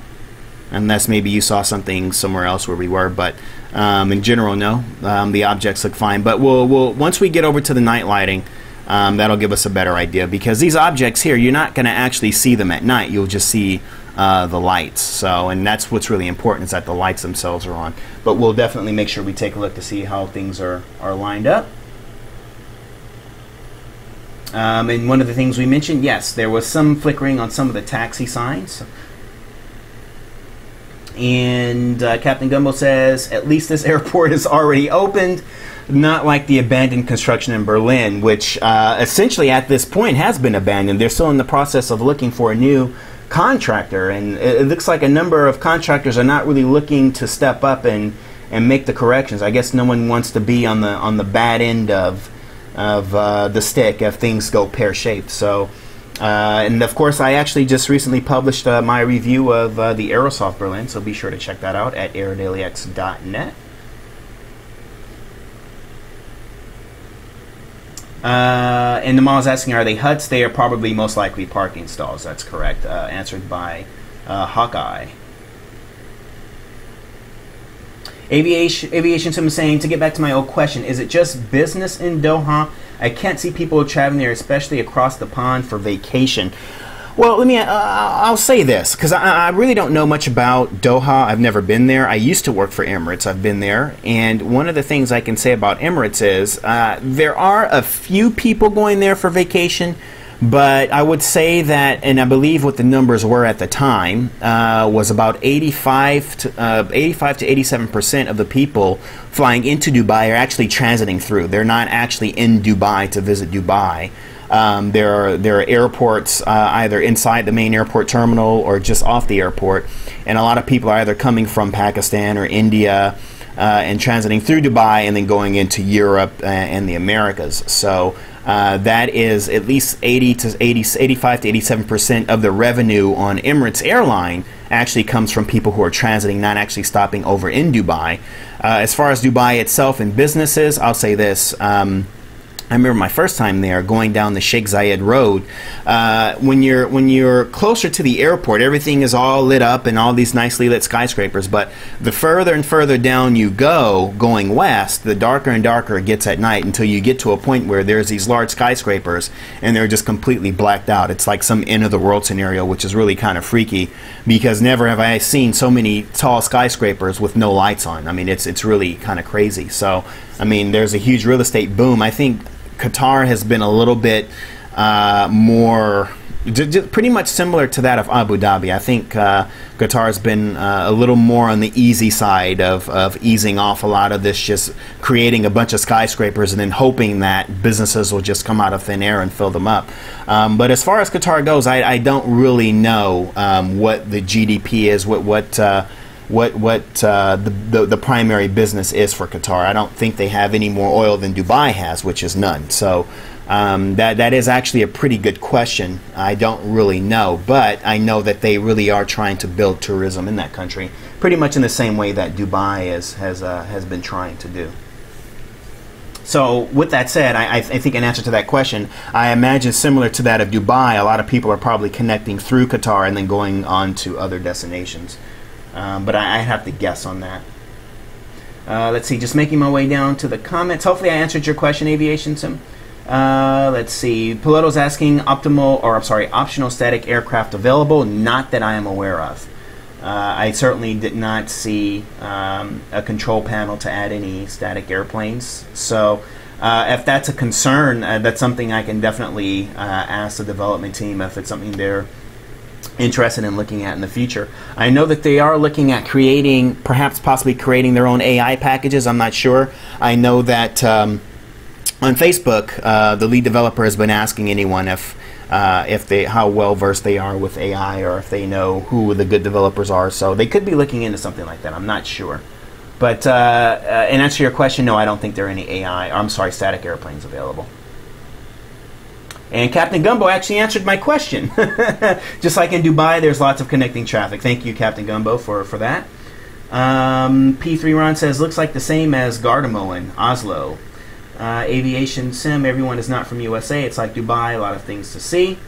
unless maybe you saw something somewhere else where we were. But in general, no, the objects look fine. But we'll once we get over to the night lighting, that'll give us a better idea, because these objects here, you're not going to actually see them at night. You'll just see the lights. So, and that's what's really important, is that the lights themselves are on. But we'll definitely make sure we take a look to see how things are lined up. And one of the things we mentioned, yes, there was some flickering on some of the taxi signs. And Captain Gumbo says, at least this airport is already opened, not like the abandoned construction in Berlin, which essentially at this point has been abandoned. They're still in the process of looking for a new contractor, and it looks like a number of contractors are not really looking to step up and make the corrections. I guess no one wants to be on the bad end of the stick if things go pear-shaped. So, and of course, I actually just recently published my review of the Aerosoft Berlin, so be sure to check that out at aerodailyx.net. And the mall is asking, are they huts? They are probably most likely parking stalls. That's correct. Answered by Hawkeye. Aviation Sim is saying, to get back to my old question, is it just business in Doha? I can't see people traveling there, especially across the pond for vacation. Well, I'll say this, because I really don't know much about Doha. I've never been there. I used to work for Emirates. I've been there. And one of the things I can say about Emirates is there are a few people going there for vacation, But I would say that, and I believe what the numbers were at the time, was about 85 to 87% of the people flying into Dubai are actually transiting through. They're not actually in Dubai to visit Dubai. There are airports either inside the main airport terminal or just off the airport, and a lot of people are either coming from Pakistan or India and transiting through Dubai and then going into Europe and the Americas. So that is at least 85 to 87% of the revenue on Emirates Airline actually comes from people who are transiting, not actually stopping over in Dubai. As far as Dubai itself and businesses, I'll say this. I remember my first time there, going down the Sheikh Zayed Road. When you're closer to the airport, everything is all lit up and all these nicely lit skyscrapers. But the further and further down you go, going west, the darker and darker it gets at night until you get to a point where there's these large skyscrapers and they're just completely blacked out. It's like some end of the world scenario, which is really kind of freaky, because never have I seen so many tall skyscrapers with no lights on. I mean, it's really kind of crazy. So, I mean, there's a huge real estate boom. I think Qatar has been a little bit more, pretty much similar to that of Abu Dhabi. I think Qatar has been a little more on the easy side of easing off a lot of this, just creating a bunch of skyscrapers and then hoping that businesses will just come out of thin air and fill them up. But as far as Qatar goes, I don't really know what the GDP is, what the primary business is for Qatar. I don't think they have any more oil than Dubai has, which is none. So that is actually a pretty good question. I don't really know, but I know that they really are trying to build tourism in that country, pretty much in the same way that Dubai has been trying to do. So with that said, I think in answer to that question, I imagine similar to that of Dubai, a lot of people are probably connecting through Qatar and then going on to other destinations. But I have to guess on that. Let's see, just making my way down to the comments. Hopefully I answered your question, Aviation Sim. Let's see, Piloto's asking optional static aircraft available. Not that I am aware of. I certainly did not see a control panel to add any static airplanes. So if that's a concern, that's something I can definitely ask the development team if it's something they're interested in looking at in the future. I know that they are looking at possibly creating their own AI packages. I'm not sure. I know that on Facebook, the lead developer has been asking anyone how well versed they are with AI, or if they know who the good developers are. So they could be looking into something like that. I'm not sure. But in answer to your question, no, I don't think there are any static airplanes available. And Captain Gumbo actually answered my question. Just like in Dubai, there's lots of connecting traffic. Thank you, Captain Gumbo, for that. P3 Ron says, looks like the same as Gardermoen in Oslo. Aviation Sim, everyone is not from USA. It's like Dubai, a lot of things to see.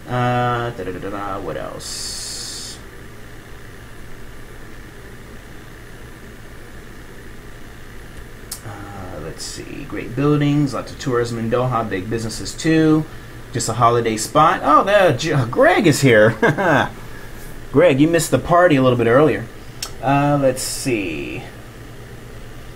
What else? Let's see, great buildings, lots of tourism in Doha, big businesses too. Just a holiday spot. Oh, Greg is here. Greg, you missed the party a little bit earlier. Let's see.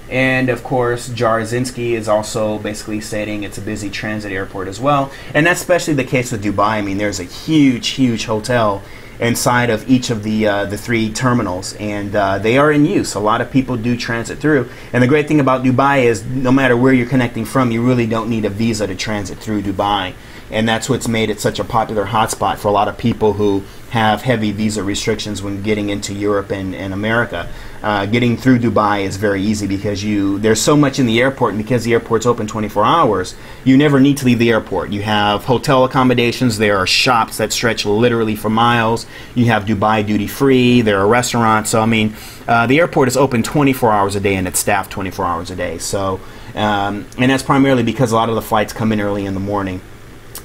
And of course, Jarzynski is also basically stating it's a busy transit airport as well. And that's especially the case with Dubai. I mean, there's a huge hotel inside of each of the three terminals, and they are in use. A lot of people do transit through, and the great thing about Dubai is no matter where you're connecting from, you really don't need a visa to transit through Dubai, and that's what's made it such a popular hotspot for a lot of people who have heavy visa restrictions when getting into Europe and America. Getting through Dubai is very easy because there's so much in the airport, and because the airport's open 24 hours, you never need to leave the airport. You have hotel accommodations, there are shops that stretch literally for miles, you have Dubai duty free, there are restaurants. So I mean, the airport is open 24 hours a day and it's staffed 24 hours a day. So and that's primarily because a lot of the flights come in early in the morning,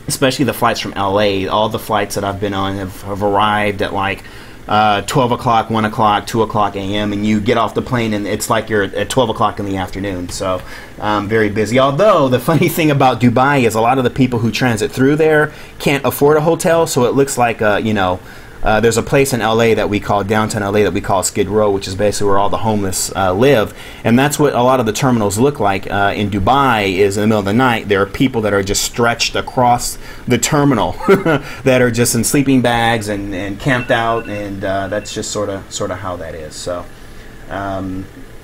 especially the flights from LA. All the flights that I've been on have arrived at like 12 o'clock, 1 o'clock, 2 o'clock a.m. and you get off the plane and it's like you're at 12 o'clock in the afternoon. So very busy. Although the funny thing about Dubai is a lot of the people who transit through there can't afford a hotel, so it looks like there's a place in LA that we call, downtown LA, that we call Skid Row, which is basically where all the homeless live. And that's what a lot of the terminals look like. In Dubai, is in the middle of the night, there are people that are just stretched across the terminal that are just in sleeping bags and camped out, and that's just sort of how that is. So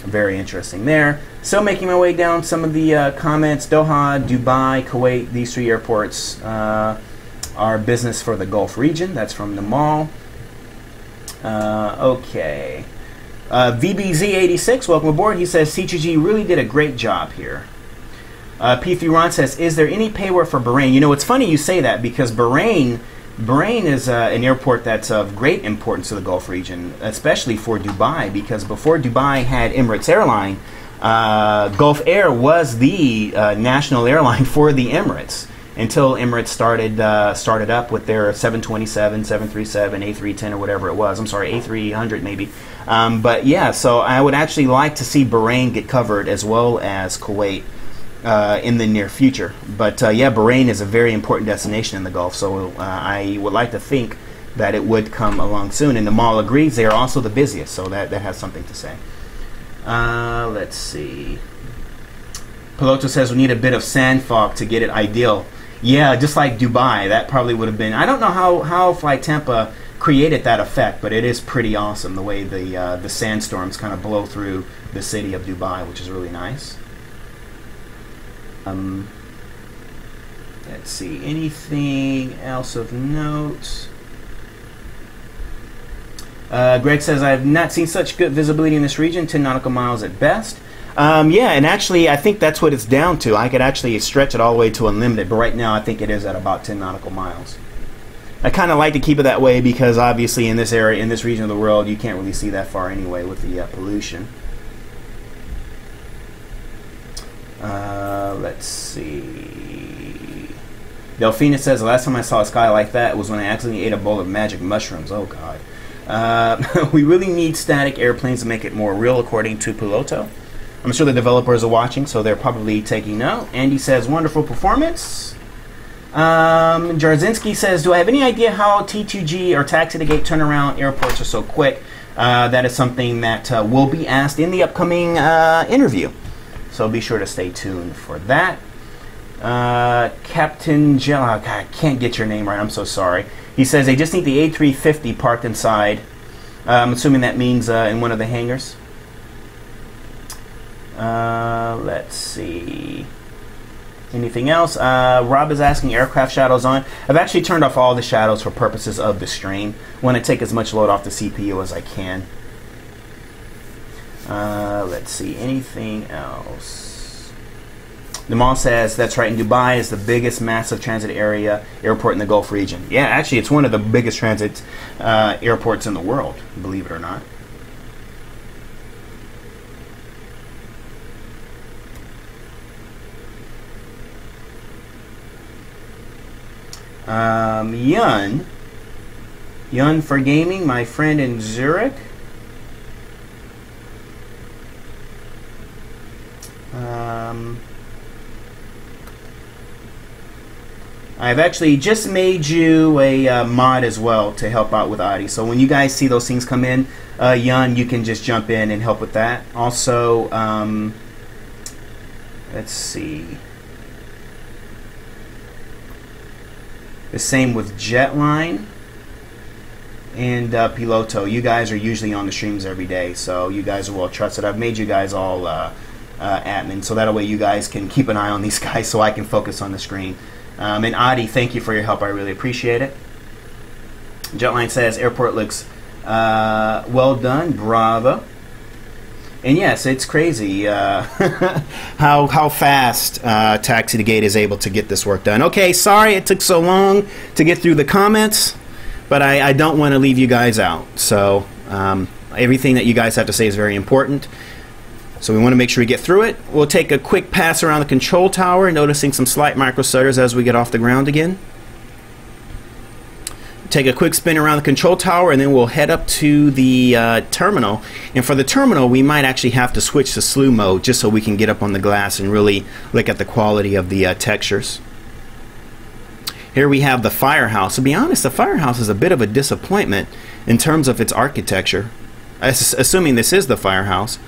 very interesting there. Still making my way down some of the comments. Doha, Dubai, Kuwait, these 3 airports are business for the Gulf region. That's from the mall. Okay. VBZ86, welcome aboard. He says, Taxi2gate really did a great job here. P3 Ron says, is there any payware for Bahrain? You know, it's funny you say that, because Bahrain is an airport that's of great importance to the Gulf region, especially for Dubai, because before Dubai had Emirates Airline, Gulf Air was the national airline for the Emirates, until Emirates started up with their 727, 737, A310, or whatever it was. I'm sorry, A300 maybe. But yeah, so I would actually like to see Bahrain get covered, as well as Kuwait, in the near future. But yeah, Bahrain is a very important destination in the Gulf, so I would like to think that it would come along soon. And the mall agrees they are also the busiest, so that has something to say. Let's see. Piloto says we need a bit of sand fog to get it ideal. Yeah, just like Dubai, that probably would have been. I don't know how Flight Tampa created that effect, but it is pretty awesome the way the sandstorms kind of blow through the city of Dubai, which is really nice. Let's see, anything else of note? Greg says, I have not seen such good visibility in this region, 10 nautical miles at best. Yeah, and actually, I think that's what it's down to. I could actually stretch it all the way to unlimited, but right now I think it is at about 10 nautical miles. I kind of like to keep it that way, because obviously in this area, in this region of the world, you can't really see that far anyway with the pollution. Let's see. Delphina says, the last time I saw a sky like that was when I accidentally ate a bowl of magic mushrooms. Oh, God. We really need static airplanes to make it more real, according to Piloto. I'm sure the developers are watching, so they're probably taking note. Andy says, wonderful performance. Jarzinski says, do I have any idea how T2G or Taxi2gate turnaround airports are so quick? That is something that will be asked in the upcoming interview. So be sure to stay tuned for that. Captain Gel, I can't get your name right, I'm so sorry. He says they just need the A350 parked inside. I'm assuming that means in one of the hangars. Let's see. Anything else? Rob is asking, aircraft shadows on. I've actually turned off all the shadows for purposes of the stream. I want to take as much load off the CPU as I can. Let's see. Anything else? The mall says, that's right, in Dubai is the biggest massive transit area airport in the Gulf region. Yeah, actually, it's one of the biggest transit airports in the world, believe it or not. Yun for gaming, my friend in Zurich. I've actually just made you a mod as well to help out with Adi. So when you guys see those things come in, Yun, you can just jump in and help with that. Also, let's see. The same with Jetline and Piloto. You guys are usually on the streams every day, so you guys are well trusted. I've made you guys all admin, so that way you guys can keep an eye on these guys so I can focus on the screen. And Adi, thank you for your help. I really appreciate it. Jetline says, airport looks well done. Bravo. And yes, it's crazy how fast Taxi2gate is able to get this work done. Okay, sorry it took so long to get through the comments, but I don't want to leave you guys out. So everything that you guys have to say is very important. So we want to make sure we get through it. We'll take a quick pass around the control tower, noticing some slight micro stutters as we get off the ground again. Take a quick spin around the control tower, and then we'll head up to the terminal. And for the terminal, we might actually have to switch to slew mode just so we can get up on the glass and really look at the quality of the textures. Here we have the Firehouse. To be honest, the Firehouse is a bit of a disappointment in terms of its architecture. Assuming this is the Firehouse,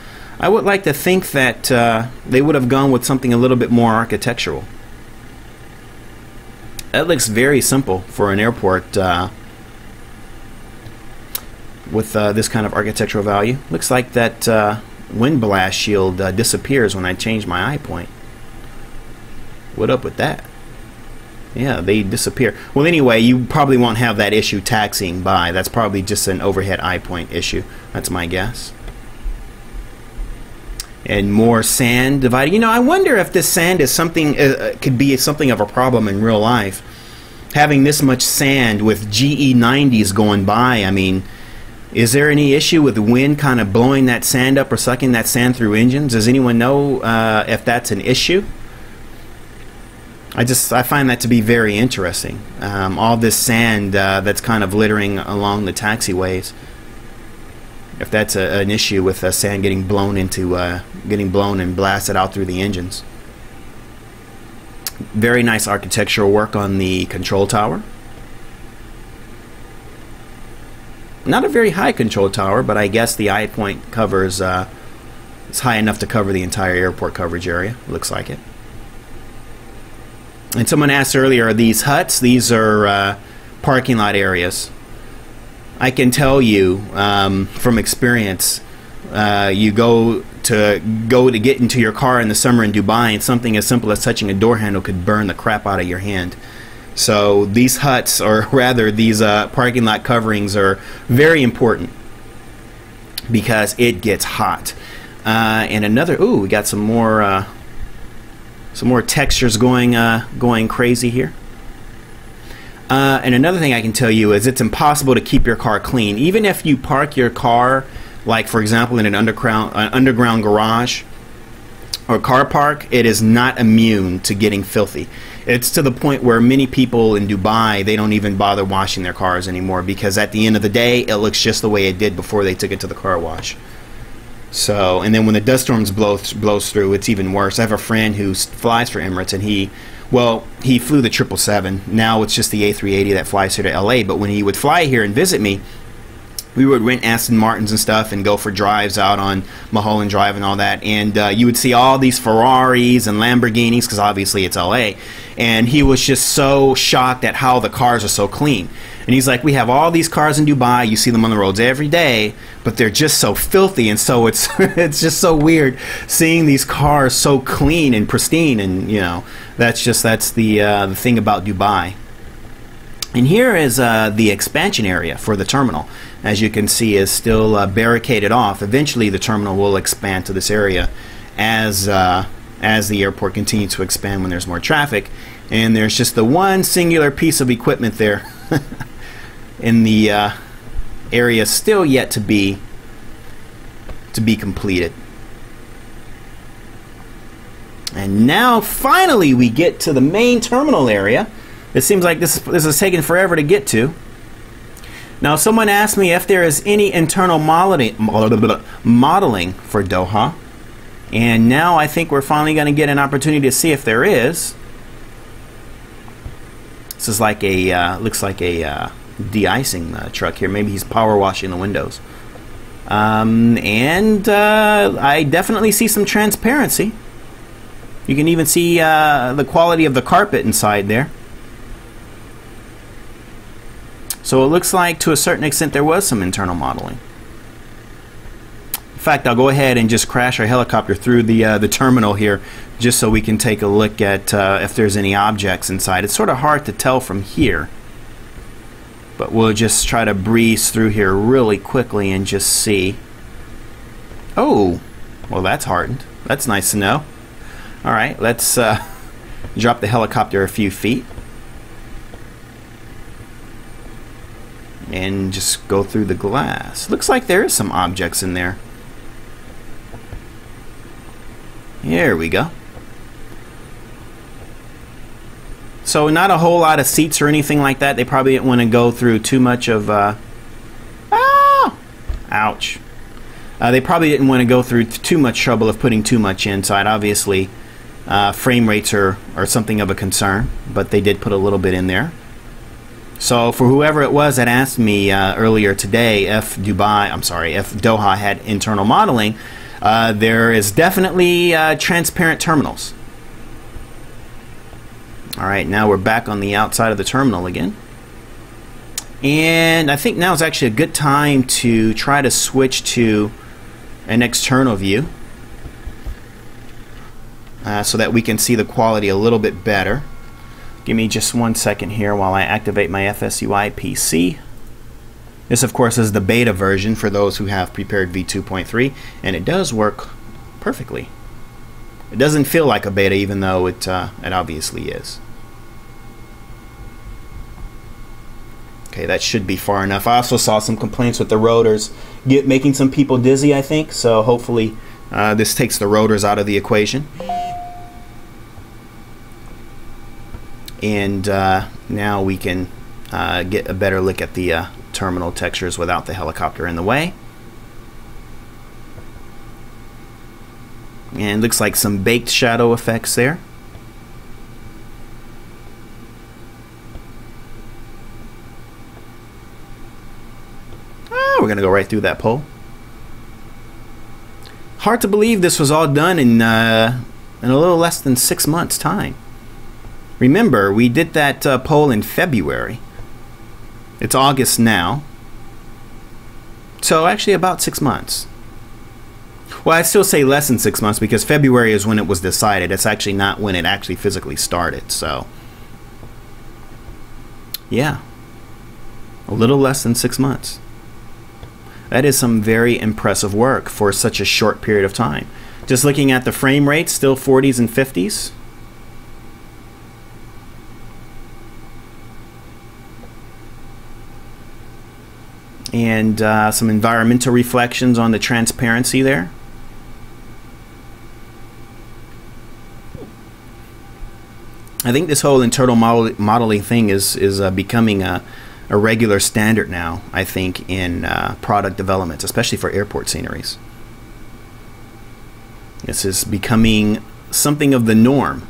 I would like to think that they would have gone with something a little bit more architectural. That looks very simple for an airport with this kind of architectural value. Looks like that wind blast shield disappears when I change my eye point. What up with that? Yeah, they disappear. Well, anyway, you probably won't have that issue taxiing by. That's probably just an overhead eye point issue. That's my guess. And more sand dividing. You know, I wonder if this sand is something, could be something of a problem in real life. Having this much sand with GE90s going by, I mean, is there any issue with the wind kind of blowing that sand up or sucking that sand through engines? Does anyone know if that's an issue? I find that to be very interesting. All this sand that's kind of littering along the taxiways. If that's an issue with sand getting blown and blasted out through the engines. Very nice architectural work on the control tower. Not a very high control tower, but I guess the eye point covers it's high enough to cover the entire airport coverage area. Looks like it. And someone asked earlier, are these huts? These are parking lot areas. I can tell you from experience, you go to get into your car in the summer in Dubai, and something as simple as touching a door handle could burn the crap out of your hand. So these huts, or rather these parking lot coverings, are very important because it gets hot. And another, ooh, we got some more textures going crazy here. And another thing I can tell you is it's impossible to keep your car clean. Even if you park your car, like for example in an underground garage or car park, it is not immune to getting filthy. It's to the point where many people in Dubai, they don't even bother washing their cars anymore, because at the end of the day, it looks just the way it did before they took it to the car wash. So, and then when the dust storms blows through, it's even worse. I have a friend who flies for Emirates, and he flew the 777. Now it's just the A380 that flies here to LA. But when he would fly here and visit me, we would rent Aston Martins and stuff and go for drives out on Mulholland Drive and all that. And you would see all these Ferraris and Lamborghinis, because obviously it's LA. And he was just so shocked at how the cars are so clean. And he's like, we have all these cars in Dubai, you see them on the roads every day, but they're just so filthy, and so it's it's just so weird seeing these cars so clean and pristine. And you know, that's the thing about Dubai. And here is the expansion area for the terminal. As you can see, is still barricaded off. Eventually the terminal will expand to this area as the airport continues to expand when there's more traffic. And there's just the one singular piece of equipment there in the area still yet to be completed. And now finally we get to the main terminal area. It seems like this is taking forever to get to. Now someone asked me if there is any internal modeling for Doha, and now I think we're finally going to get an opportunity to see if there is. This is like a looks like a de-icing truck here. Maybe he's power washing the windows. And I definitely see some transparency. You can even see the quality of the carpet inside there. So it looks like to a certain extent there was some internal modeling. In fact, I'll go ahead and just crash our helicopter through the terminal here, just so we can take a look at if there's any objects inside. It's sort of hard to tell from here, but we'll just try to breeze through here really quickly and just see. Oh, well, that's hardened. That's nice to know. All right, let's drop the helicopter a few feet and just go through the glass. Looks like there is some objects in there. Here we go. So not a whole lot of seats or anything like that. They probably didn't want to go through too much of ouch. They probably didn't want to go through too much trouble of putting too much inside. Obviously frame rates are something of a concern, but they did put a little bit in there. So for whoever it was that asked me earlier today if Doha had internal modeling, there is definitely transparent terminals. All right, now we're back on the outside of the terminal again. And I think now is actually a good time to try to switch to an external view so that we can see the quality a little bit better. Give me just 1 second here while I activate my FSUI PC. This, of course, is the beta version for those who have prepared v2.3, and it does work perfectly. It doesn't feel like a beta, even though it obviously is. Okay, that should be far enough. I also saw some complaints with the rotors making some people dizzy, I think, so hopefully this takes the rotors out of the equation. And now we can get a better look at the terminal textures without the helicopter in the way. And looks like some baked shadow effects there. We're going to go right through that pole. Hard to believe this was all done in a little less than 6 months' time. Remember, we did that poll in February. It's August now. So actually about 6 months. Well, I still say less than 6 months because February is when it was decided. It's actually not when it actually physically started. So, yeah. A little less than 6 months. That is some very impressive work for such a short period of time. Just looking at the frame rates, still 40s and 50s. And some environmental reflections on the transparency there. I think this whole internal modeling thing is becoming a regular standard now, I think, in product development, especially for airport sceneries. This is becoming something of the norm.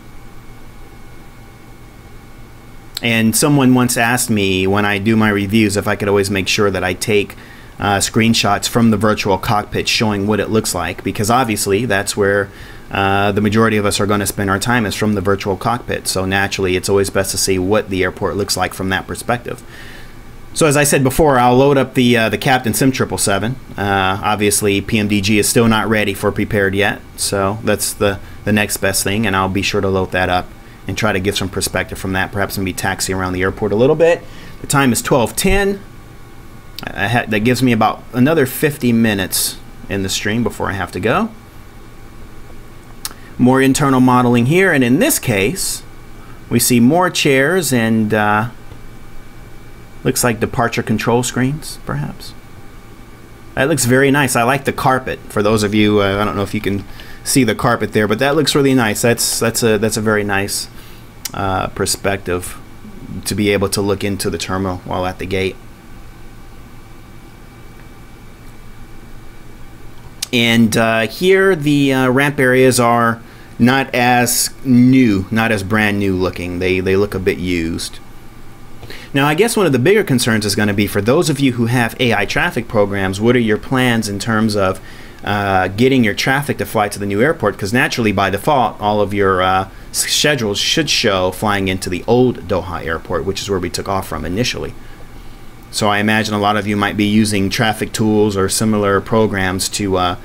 And someone once asked me when I do my reviews if I could always make sure that I take screenshots from the virtual cockpit showing what it looks like, because obviously that's where the majority of us are going to spend our time, is from the virtual cockpit. So naturally it's always best to see what the airport looks like from that perspective. So as I said before, I'll load up the Captain Sim 777. Obviously PMDG is still not ready for prepared yet, so that's the next best thing, and I'll be sure to load that up and try to give some perspective from that, perhaps maybe taxi around the airport a little bit. The time is 12:10. That gives me about another 50 minutes in the stream before I have to go. More internal modeling here, and in this case, we see more chairs and looks like departure control screens, perhaps. That looks very nice. I like the carpet. For those of you, I don't know if you can see the carpet there, but that looks really nice. That's a very nice perspective to be able to look into the terminal while at the gate. And here the ramp areas are not as new, not as brand new looking. They look a bit used. Now, I guess one of the bigger concerns is going to be for those of you who have AI traffic programs, what are your plans in terms of getting your traffic to fly to the new airport? Because naturally, by default, all of your schedules should show flying into the old Doha airport, which is where we took off from initially. So I imagine a lot of you might be using traffic tools or similar programs to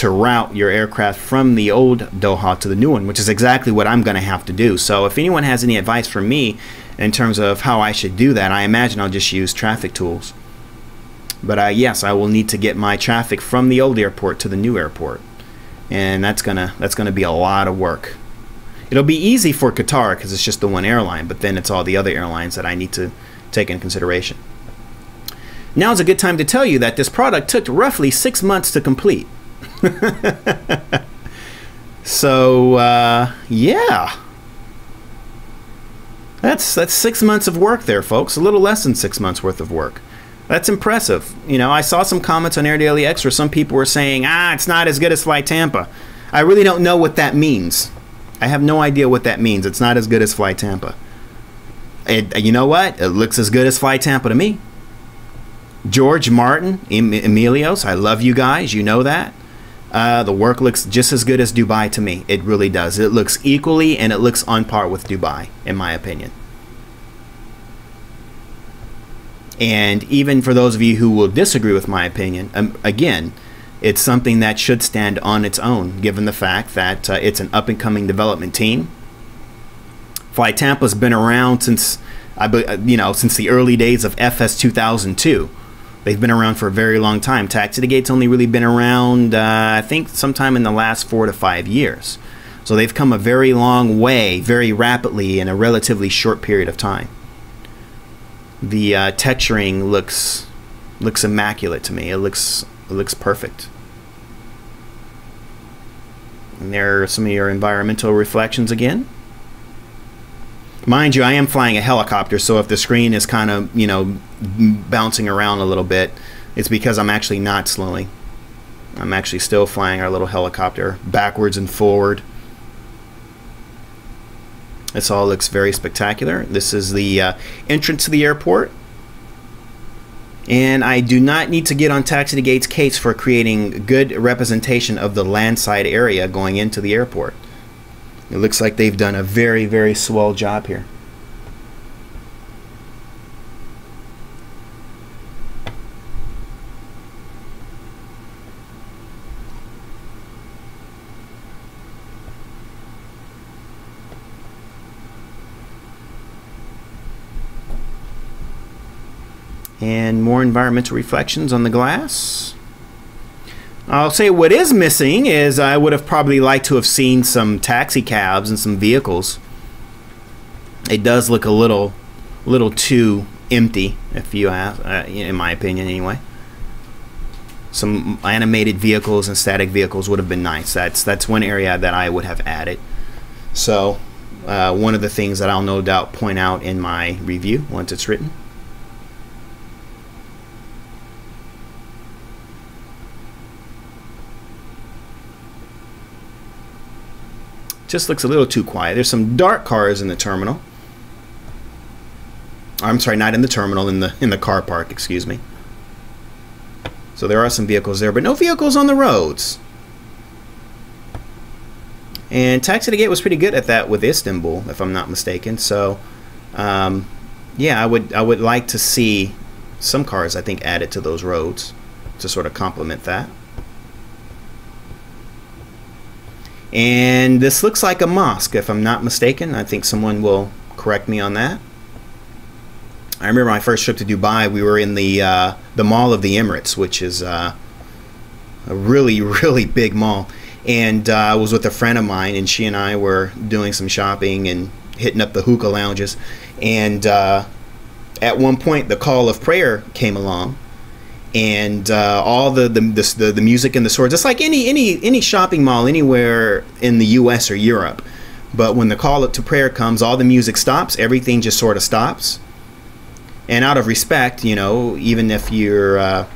route your aircraft from the old Doha to the new one, which is exactly what I'm going to have to do. So if anyone has any advice for me in terms of how I should do that, I imagine I'll just use traffic tools. But yes, I will need to get my traffic from the old airport to the new airport, and that's gonna be a lot of work. It'll be easy for Qatar because it's just the one airline, but then it's all the other airlines that I need to take in consideration. Now is a good time to tell you that this product took roughly 6 months to complete. So yeah, that's 6 months of work there, folks. A little less than 6 months worth of work. That's impressive. You know, I saw some comments on AirDailyX where some people were saying, it's not as good as Fly Tampa. I really don't know what that means. I have no idea what that means. It's not as good as Fly Tampa. You know what? It looks as good as Fly Tampa to me. George, Martin, Emilios, I love you guys. You know that. The work looks just as good as Dubai to me. It really does. It looks equally, and it looks on par with Dubai, in my opinion. And even for those of you who will disagree with my opinion, again, it's something that should stand on its own, given the fact that it's an up-and-coming development team. Fly Tampa's been around since, since the early days of FS 2002. They've been around for a very long time. Taxi2gate's only really been around, I think, sometime in the last 4 to 5 years. So they've come a very long way, very rapidly, in a relatively short period of time. The texturing looks immaculate to me. It looks perfect. And there are some of your environmental reflections again. Mind you, I am flying a helicopter, so if the screen is kind of, bouncing around a little bit, it's because I'm actually not slowing. I'm actually still flying our little helicopter backwards and forward. This all looks very spectacular. This is the entrance to the airport. And I do not need to get on Taxi2gate's case for creating good representation of the landside area going into the airport. It looks like they've done a very, very swell job here. And more environmental reflections on the glass. I'll say what is missing is I would have probably liked to have seen some taxi cabs and some vehicles. It does look a little too empty, if you ask, in my opinion anyway. Some animated vehicles and static vehicles would have been nice. That's one area that I would have added. So one of the things that I'll no doubt point out in my review once it's written. Just looks a little too quiet. There's some dark cars in the terminal. I'm sorry, not in the terminal, in the car park, excuse me. So there are some vehicles there, but no vehicles on the roads. And Taxi2gate was pretty good at that with Istanbul, if I'm not mistaken. So yeah, I would like to see some cars, I think, added to those roads to sort of complement that. And this looks like a mosque, if I'm not mistaken. I think someone will correct me on that. I remember my first trip to Dubai, we were in the Mall of the Emirates, which is a really, really big mall. And I was with a friend of mine, and she and I were doing some shopping and hitting up the hookah lounges. And at one point, the call of prayer came along. And all the music and the swords, it's like any shopping mall anywhere in the US or Europe. But when the call to prayer comes, all the music stops, everything just sort of stops. And out of respect, even if you're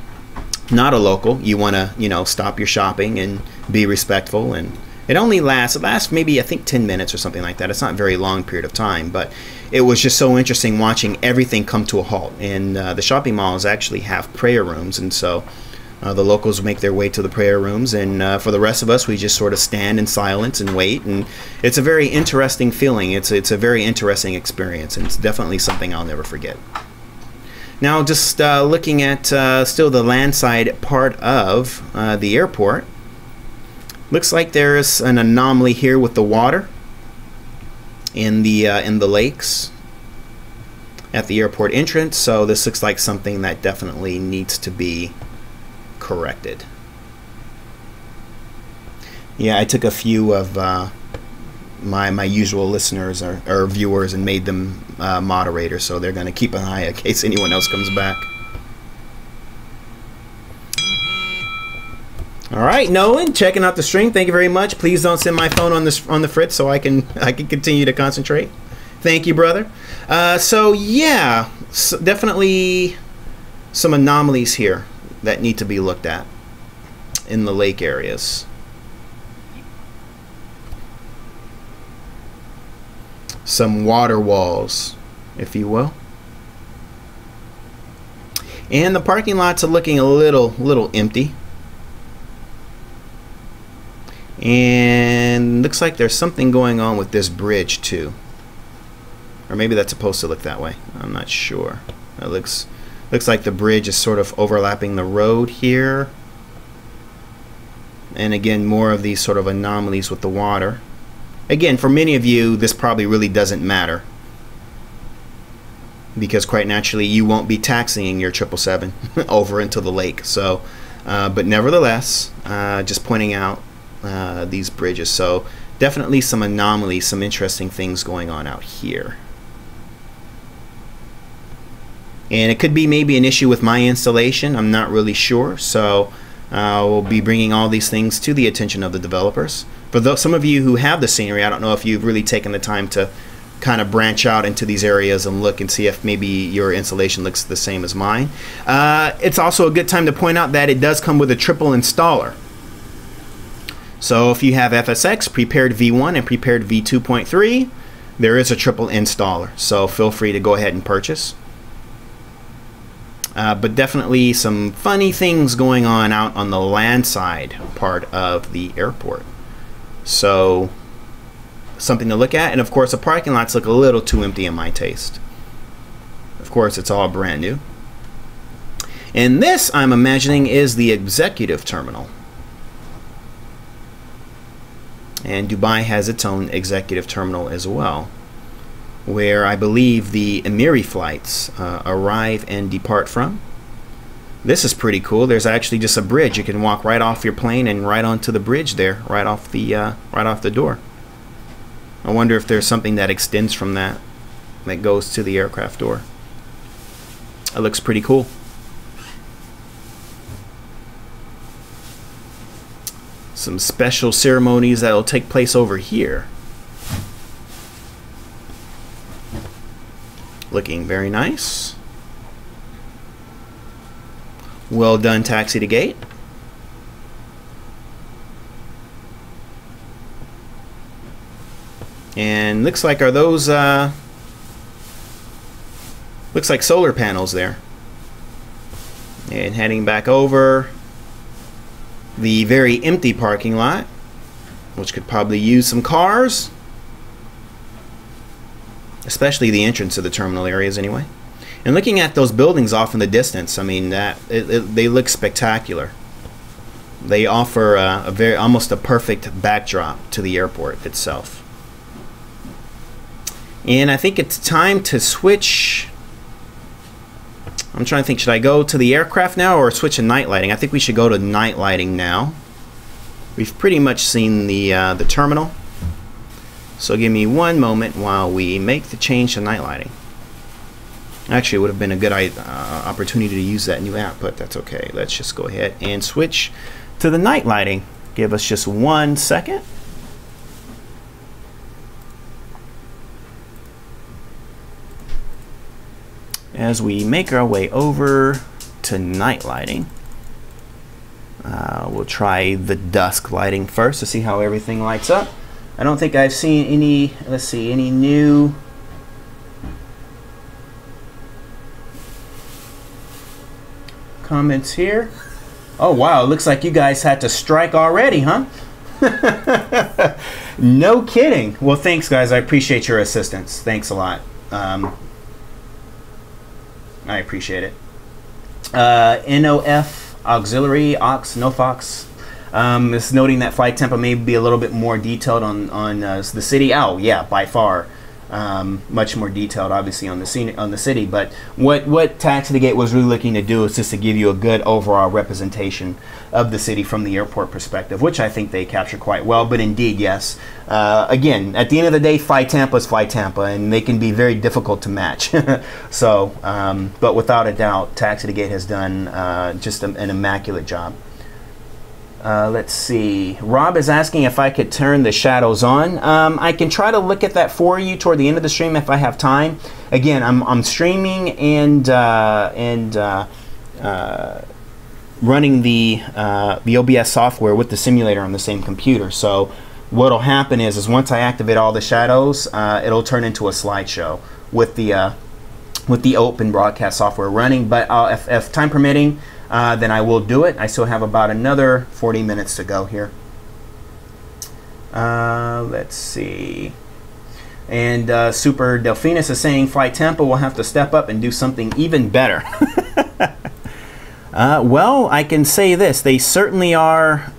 not a local, you want to stop your shopping and be respectful. And it lasts maybe, I think, 10 minutes or something like that. It's not a very long period of time, but it was just so interesting watching everything come to a halt. And the shopping malls actually have prayer rooms, and so the locals make their way to the prayer rooms, and for the rest of us, we just sort of stand in silence and wait. And it's a very interesting feeling. It's a very interesting experience, and it's definitely something I'll never forget. Now, just looking at still the landside part of the airport. Looks like there's an anomaly here with the water in the lakes at the airport entrance. So this looks like something that definitely needs to be corrected. Yeah, I took a few of my usual listeners or viewers and made them moderators, so they're going to keep an eye in case anyone else comes back. All right, Nolan, checking out the stream. Thank you very much. Please don't send my phone on the fritz so I can continue to concentrate. Thank you, brother. So yeah, definitely some anomalies here that need to be looked at in the lake areas. some water walls, if you will. And the parking lots are looking a little empty. And looks like there's something going on with this bridge too. Or maybe that's supposed to look that way. I'm not sure. It looks like the bridge is sort of overlapping the road here. And again, more of these sort of anomalies with the water. Again, for many of you, this probably really doesn't matter, because quite naturally you won't be taxiing your 777 over into the lake. So, but nevertheless, just pointing out these bridges. So definitely some anomalies, some interesting things going on out here. And it could be maybe an issue with my installation. I'm not really sure. So we'll be bringing all these things to the attention of the developers. For some of you who have the scenery, I don't know if you've really taken the time to kind of branch out into these areas and look and see if maybe your installation looks the same as mine. It's also a good time to point out that it does come with a triple installer. So if you have FSX, prepared V1 and prepared V2.3, there is a triple installer. So feel free to go ahead and purchase. But definitely some funny things going on out on the land side part of the airport. So something to look at. And of course the parking lots look a little too empty in my taste. Of course it's all brand new. And this, I'm imagining, is the executive terminal. And Dubai has its own executive terminal as well, where I believe the Emiri flights arrive and depart from. This is pretty cool. There's actually just a bridge. You can walk right off your plane and right onto the bridge there, right off the door. I wonder if there's something that extends from that goes to the aircraft door. It looks pretty cool. Some special ceremonies that will take place over here. Looking very nice. Well done, Taxi2gate. And looks like, are those looks like solar panels there. And heading back over the very empty parking lot, which could probably use some cars, especially the entrance to the terminal areas anyway. And looking at those buildings off in the distance, I mean, they look spectacular. They offer almost a perfect backdrop to the airport itself. And I think it's time to switch. I'm trying to think, should I go to the aircraft now or switch to night lighting? I think we should go to night lighting now. We've pretty much seen the terminal. So give me one moment while we make the change to night lighting. Actually, it would have been a good opportunity to use that new app, but that's okay. Let's just go ahead and switch to the night lighting. Give us just 1 second. As we make our way over to night lighting, we'll try the dusk lighting first to see how everything lights up. I don't think I've seen any, let's see, any new comments here. Oh wow, it looks like you guys had to strike already, huh? No kidding. Well, thanks guys, I appreciate your assistance. Thanks a lot. I appreciate it. NOF Auxiliary Ox Nofox is noting that Flight Tempo may be a little bit more detailed on the city. Oh yeah, by far, much more detailed, obviously, on the city. But what Taxi2gate was really looking to do is just to give you a good overall representation of the city from the airport perspective, which I think they capture quite well. But indeed, yes. Again, at the end of the day, Flight Tampa is Flight Tampa, and they can be very difficult to match. So, but without a doubt, Taxi2gate has done just an immaculate job. Let's see. Rob is asking if I could turn the shadows on. I can try to look at that for you toward the end of the stream if I have time. Again, I'm streaming and running the OBS software with the simulator on the same computer. So what'll happen is once I activate all the shadows, it'll turn into a slideshow with the open broadcast software running. But if time permitting, then I will do it. I still have about another 40 minutes to go here. Let's see. And Super Delphinus is saying Flight Tempo will have to step up and do something even better. Well, I can say this. They certainly are.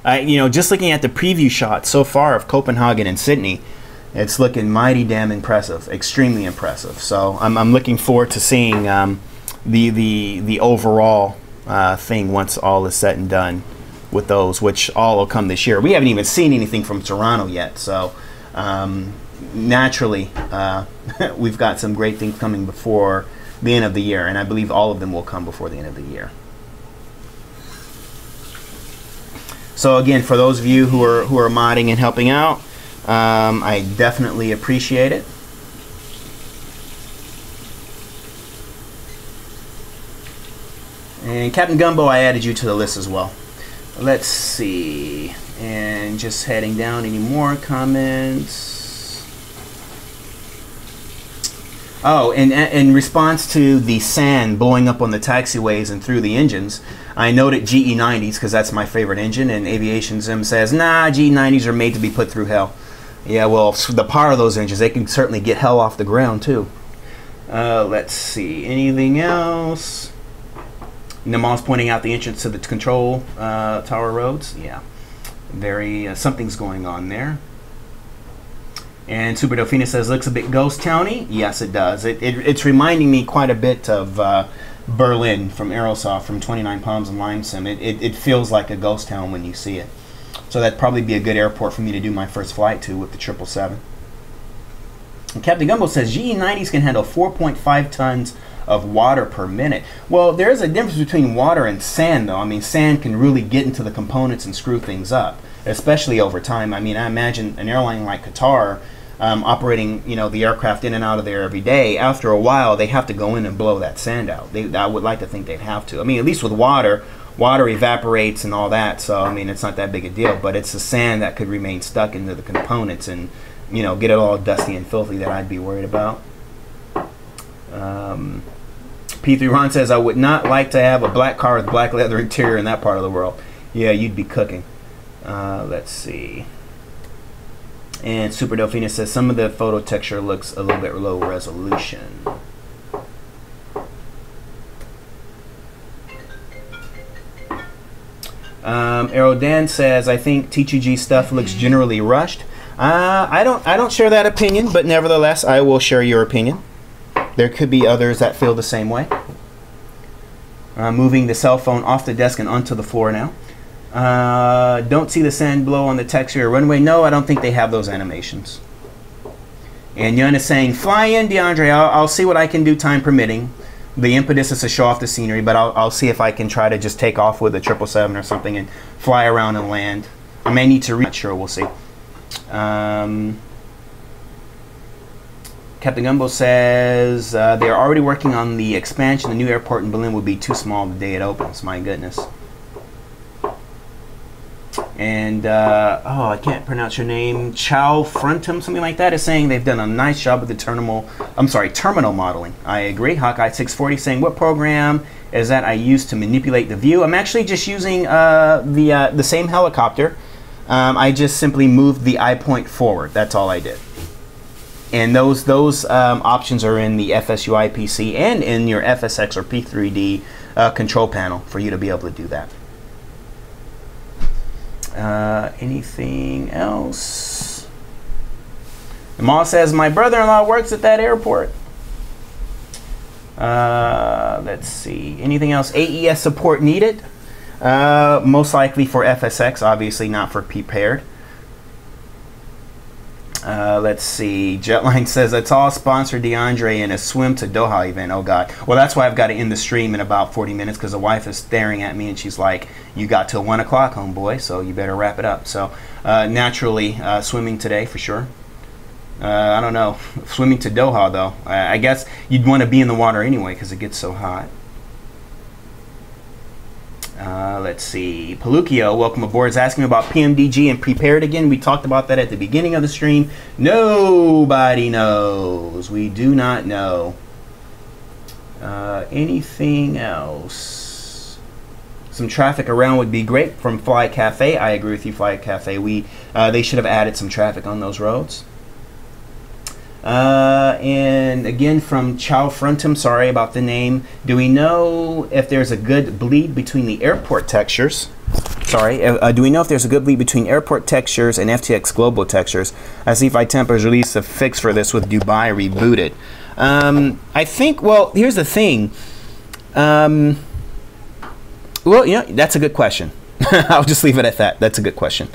You know, just looking at the preview shot so far of Copenhagen and Sydney, it's looking mighty damn impressive, extremely impressive. So I'm looking forward to seeing the overall thing once all is said and done with those, which all will come this year. We haven't even seen anything from Toronto yet, so naturally we've got some great things coming before the end of the year, and I believe all of them will come before the end of the year. So again, for those of you who are modding and helping out, I definitely appreciate it. And Captain Gumbo, I added you to the list as well. Let's see, and just heading down, any more comments? Oh, and in response to the sand blowing up on the taxiways and through the engines, I noted GE90s because that's my favorite engine, and Aviation Sim says, nah, GE90s are made to be put through hell. Yeah, well, the power of those engines, they can certainly get hell off the ground too. Let's see, anything else? Namal's pointing out the entrance to the control tower roads. Yeah, very something's going on there. And Super Delphina says, looks a bit ghost towny. Yes, it does. It's reminding me quite a bit of Berlin from Aerosoft, from 29 Palms and Lime Sim. It feels like a ghost town when you see it. So that'd probably be a good airport for me to do my first flight to with the 777. And Captain Gumbo says, GE90s can handle 4.5 tons of water per minute. Well, there is a difference between water and sand, though. I mean, sand can really get into the components and screw things up, especially over time. I mean, I imagine an airline like Qatar, operating, you know, the aircraft in and out of there every day. After a while, they have to go in and blow that sand out. I would like to think they'd have to. I mean, at least with water evaporates and all that. So I mean, it's not that big a deal. But it's the sand that could remain stuck into the components and, you know, get it all dusty and filthy that I'd be worried about. P3 Ron says, I would not like to have a black car with black leather interior in that part of the world. Yeah, you'd be cooking. Let's see. And Super Delphina says, some of the photo texture looks a little bit low resolution. Aerodan says, I think T2G stuff looks generally rushed. I don't share that opinion, but nevertheless, I will share your opinion. There could be others that feel the same way. Moving the cell phone off the desk and onto the floor now. Don't see the sand blow on the taxi or runway. No, I don't think they have those animations. And Yun is saying, fly in, DeAndre. I'll see what I can do, time permitting. The impetus is to show off the scenery, but I'll see if I can try to just take off with a 777 or something and fly around and land. I may need to reach. Sure, we'll see. Captain Gumbo says they're already working on the expansion. The new airport in Berlin will be too small the day it opens. My goodness. And oh, I can't pronounce your name. Chow Frontum, something like that, is saying they've done a nice job with the terminal modeling. I agree. Hawkeye 640 saying, what program is that I use to manipulate the view? I'm actually just using the same helicopter. I just simply moved the eye point forward. That's all I did. And those options are in the FSUI PC and in your FSX or P3D control panel for you to be able to do that. Anything else? The mall says, my brother-in-law works at that airport. Let's see. Anything else? AES support needed? Most likely for FSX, obviously not for P-paired. Let's see. Jetline says, it's all sponsored DeAndre in a swim to Doha event. Oh, God. Well, that's why I've got to end the stream in about 40 minutes because the wife is staring at me and she's like, you got till 1 o'clock, homeboy, so you better wrap it up. So, naturally, swimming today for sure. I don't know. Swimming to Doha, though. I guess you'd want to be in the water anyway because it gets so hot. Let's see. Palukio, welcome aboard, is asking about PMDG and prepared again. We talked about that at the beginning of the stream. Nobody knows. We do not know. Anything else? Some traffic around would be great from Fly Cafe. I agree with you, Fly Cafe. They should have added some traffic on those roads. And again from Chow Frontum, sorry about the name. Do we know if there's a good bleed between the airport textures? Sorry, do we know if there's a good bleed between airport textures and FTX global textures? I see Flytempo has released a fix for this with Dubai rebooted. I think, well, here's the thing. Well, you know, that's a good question. I'll just leave it at that. That's a good question.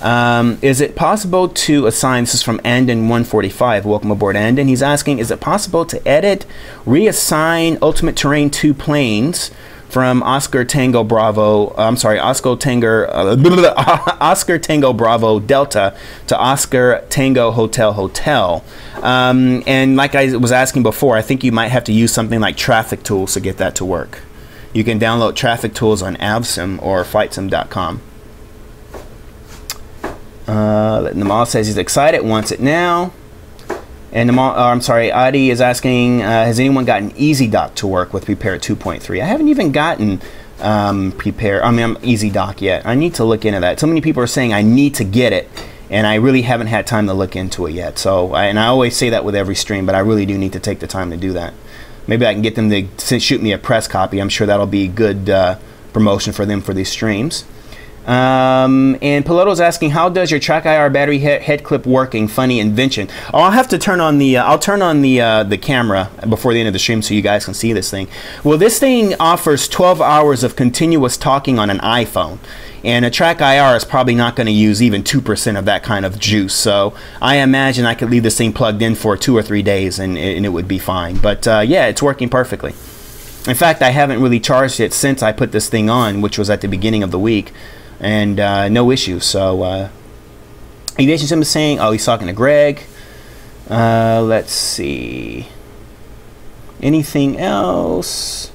Is it possible to assign, this is from Andon145, welcome aboard Andon, he's asking, is it possible to edit, reassign Ultimate Terrain 2 planes from Oscar Tango Bravo, Oscar Tango Bravo Delta to Oscar Tango Hotel. And like I was asking before, I think you might have to use something like Traffic Tools to get that to work. You can download Traffic Tools on avsim or flightsim.com. Namal says he's excited, wants it now. And Adi is asking, has anyone gotten EasyDock to work with Prepare 2.3? I haven't even gotten EasyDock yet. I need to look into that. So many people are saying I need to get it, and I really haven't had time to look into it yet. So, and I always say that with every stream, but I really do need to take the time to do that. Maybe I can get them to shoot me a press copy. I'm sure that'll be good promotion for them for these streams. And Piloto's asking, how does your Track IR battery head clip working? Funny invention. Oh, I'll have to turn on the I'll turn on the camera before the end of the stream so you guys can see this thing. Well, this thing offers 12 hours of continuous talking on an iPhone, and a Track IR is probably not going to use even 2% of that kind of juice. So I imagine I could leave this thing plugged in for 2 or 3 days and it would be fine. But yeah, it's working perfectly. In fact, I haven't really charged it since I put this thing on, which was at the beginning of the week. And no issues. So Aviation Sim is saying, oh, he's talking to Greg. Let's see. Anything else?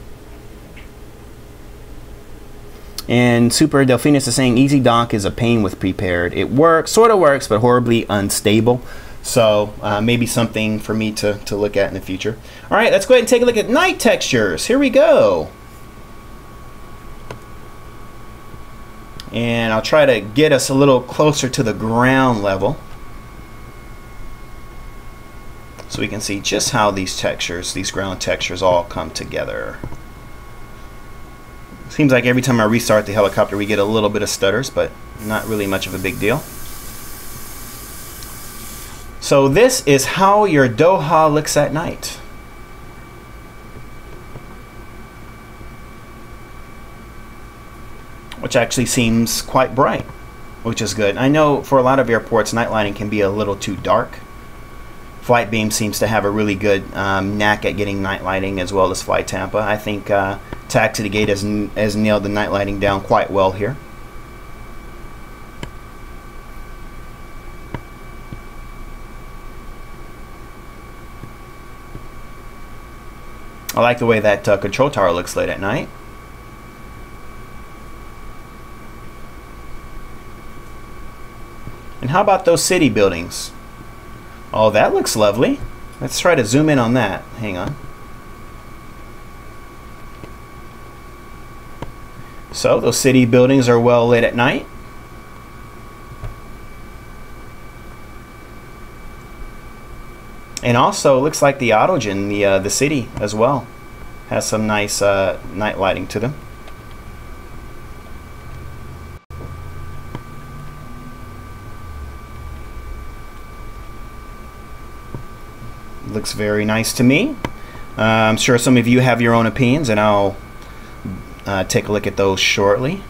And Super Delphinus is saying EasyDock is a pain with Prepared. It works, sort of works, but horribly unstable. So maybe something for me to look at in the future. All right, let's go ahead and take a look at night textures. Here we go. And I'll try to get us a little closer to the ground level so we can see just how these textures, these ground textures, all come together. Seems like every time I restart the helicopter we get a little bit of stutters, but not really much of a big deal. So this is how your Doha looks at night. Which actually seems quite bright, which is good. I know for a lot of airports, night lighting can be a little too dark. Flightbeam seems to have a really good knack at getting night lighting, as well as Flytampa. I think Taxi2gate has nailed the night lighting down quite well here. I like the way that control tower looks late at night. And how about those city buildings? Oh, that looks lovely. Let's try to zoom in on that. Hang on. So those city buildings are well lit at night. And also it looks like the Autogen, the city as well, has some nice night lighting to them. Looks very nice to me. I'm sure some of you have your own opinions, and I'll take a look at those shortly.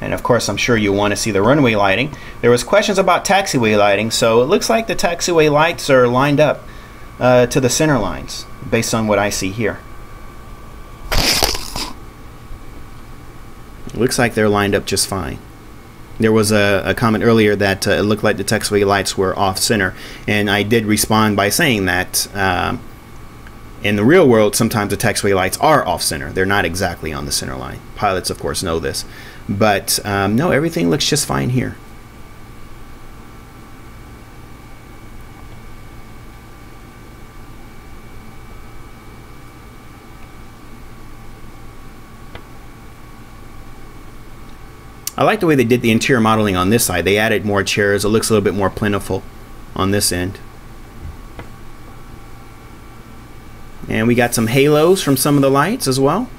And of course, I'm sure you want to see the runway lighting. There was questions about taxiway lighting, so it looks like the taxiway lights are lined up to the center lines, based on what I see here. Looks like they're lined up just fine. There was a comment earlier that it looked like the taxiway lights were off center, and I did respond by saying that In the real world, sometimes the taxiway lights are off-center. They're not exactly on the center line. Pilots, of course, know this. But no, everything looks just fine here. I like the way they did the interior modeling on this side. They added more chairs. It looks a little bit more plentiful on this end. And we got some halos from some of the lights as well.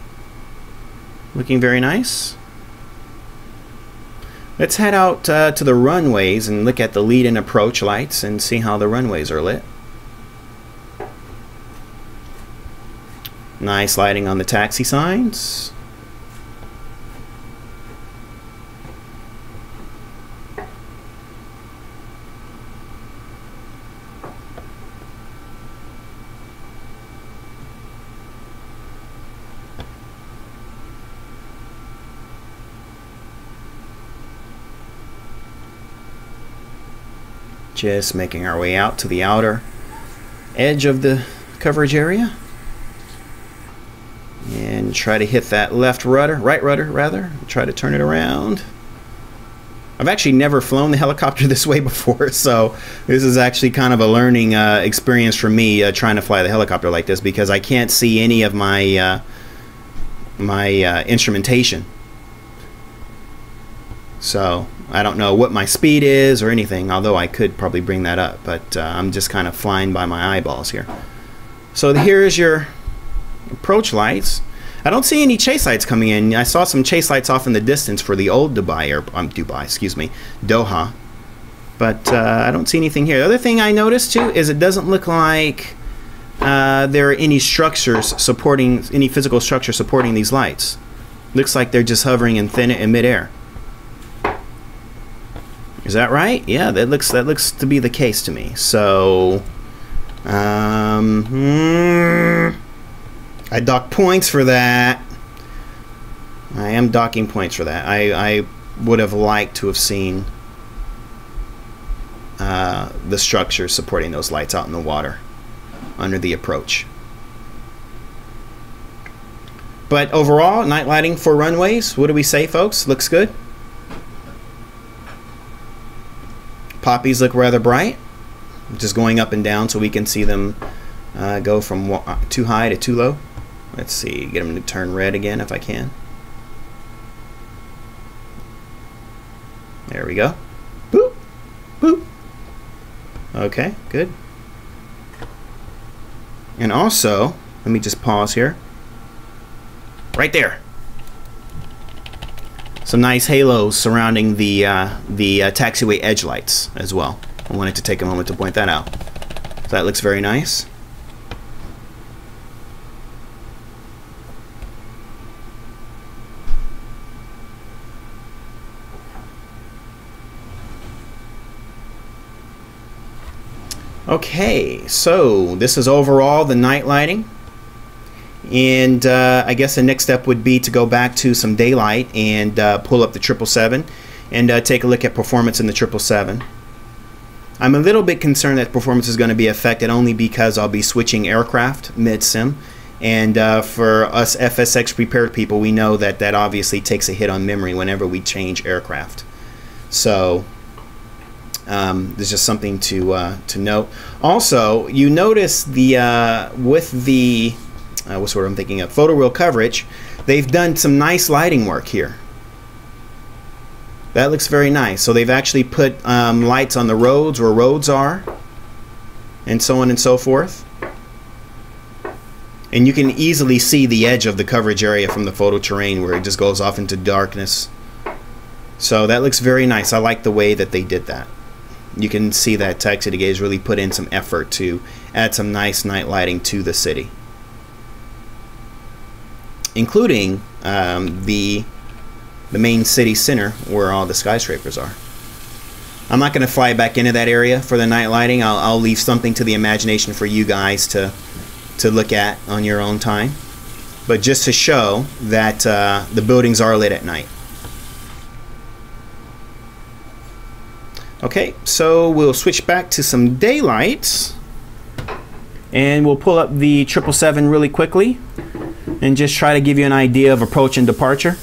Looking very nice. Let's head out to the runways and look at the lead and approach lights and see how the runways are lit. Nice lighting on the taxi signs. Just making our way out to the outer edge of the coverage area and try to hit that right rudder rather, try to turn it around. I've actually never flown the helicopter this way before, so this is actually kind of a learning experience for me trying to fly the helicopter like this, because I can't see any of my instrumentation. So I don't know what my speed is or anything, although I could probably bring that up, but I'm just kind of flying by my eyeballs here. So here's your approach lights. I don't see any chase lights coming in. I saw some chase lights off in the distance for the old Doha, but I don't see anything here. The other thing I noticed too is it doesn't look like there are any structures supporting, any physical structure supporting these lights. Looks like they're just hovering in midair. Is that right? Yeah, that looks to be the case to me. So, I dock points for that. I am docking points for that. I would have liked to have seen the structure supporting those lights out in the water under the approach. But overall, night lighting for runways, what do we say, folks? Looks good. Poppies look rather bright, just going up and down so we can see them go from too high to too low. Let's see, get them to turn red again if I can. There we go. Boop, boop. Okay, good. And also, let me just pause here. Right there. Some nice halos surrounding the taxiway edge lights as well. I wanted to take a moment to point that out. So that looks very nice. Okay, so this is overall the night lighting. And I guess the next step would be to go back to some daylight and pull up the 777 and take a look at performance in the 777. I'm a little bit concerned that performance is going to be affected only because I'll be switching aircraft mid-sim. And for us FSX prepared people, we know that that obviously takes a hit on memory whenever we change aircraft. So there's just something to note. Also, you notice the with the what's what I'm thinking of, photo reel coverage, they've done some nice lighting work here. That looks very nice. So they've actually put lights on the roads where roads are, and so on and so forth. And you can easily see the edge of the coverage area from the photo terrain where it just goes off into darkness. So that looks very nice. I like the way that they did that. You can see that Taxi2gate has really put in some effort to add some nice night lighting to the city, including the main city center where all the skyscrapers are. I'm not going to fly back into that area for the night lighting. I'll leave something to the imagination for you guys to look at on your own time. But just to show that the buildings are lit at night. Okay, so we'll switch back to some daylights. And we'll pull up the 777 really quickly and just try to give you an idea of approach and departure.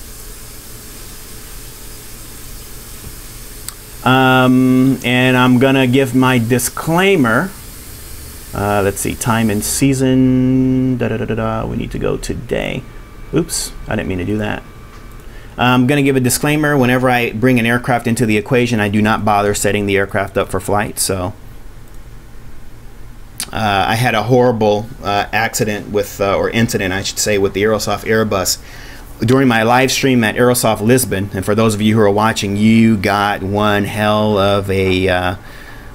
And I'm gonna give my disclaimer. Let's see, time and season. We need to go today. Oops, I didn't mean to do that. I'm gonna give a disclaimer. Whenever I bring an aircraft into the equation, I do not bother setting the aircraft up for flight. So I had a horrible accident with, or incident, I should say, with the Aerosoft Airbus during my live stream at Aerosoft Lisbon. And for those of you who are watching, you got one hell of a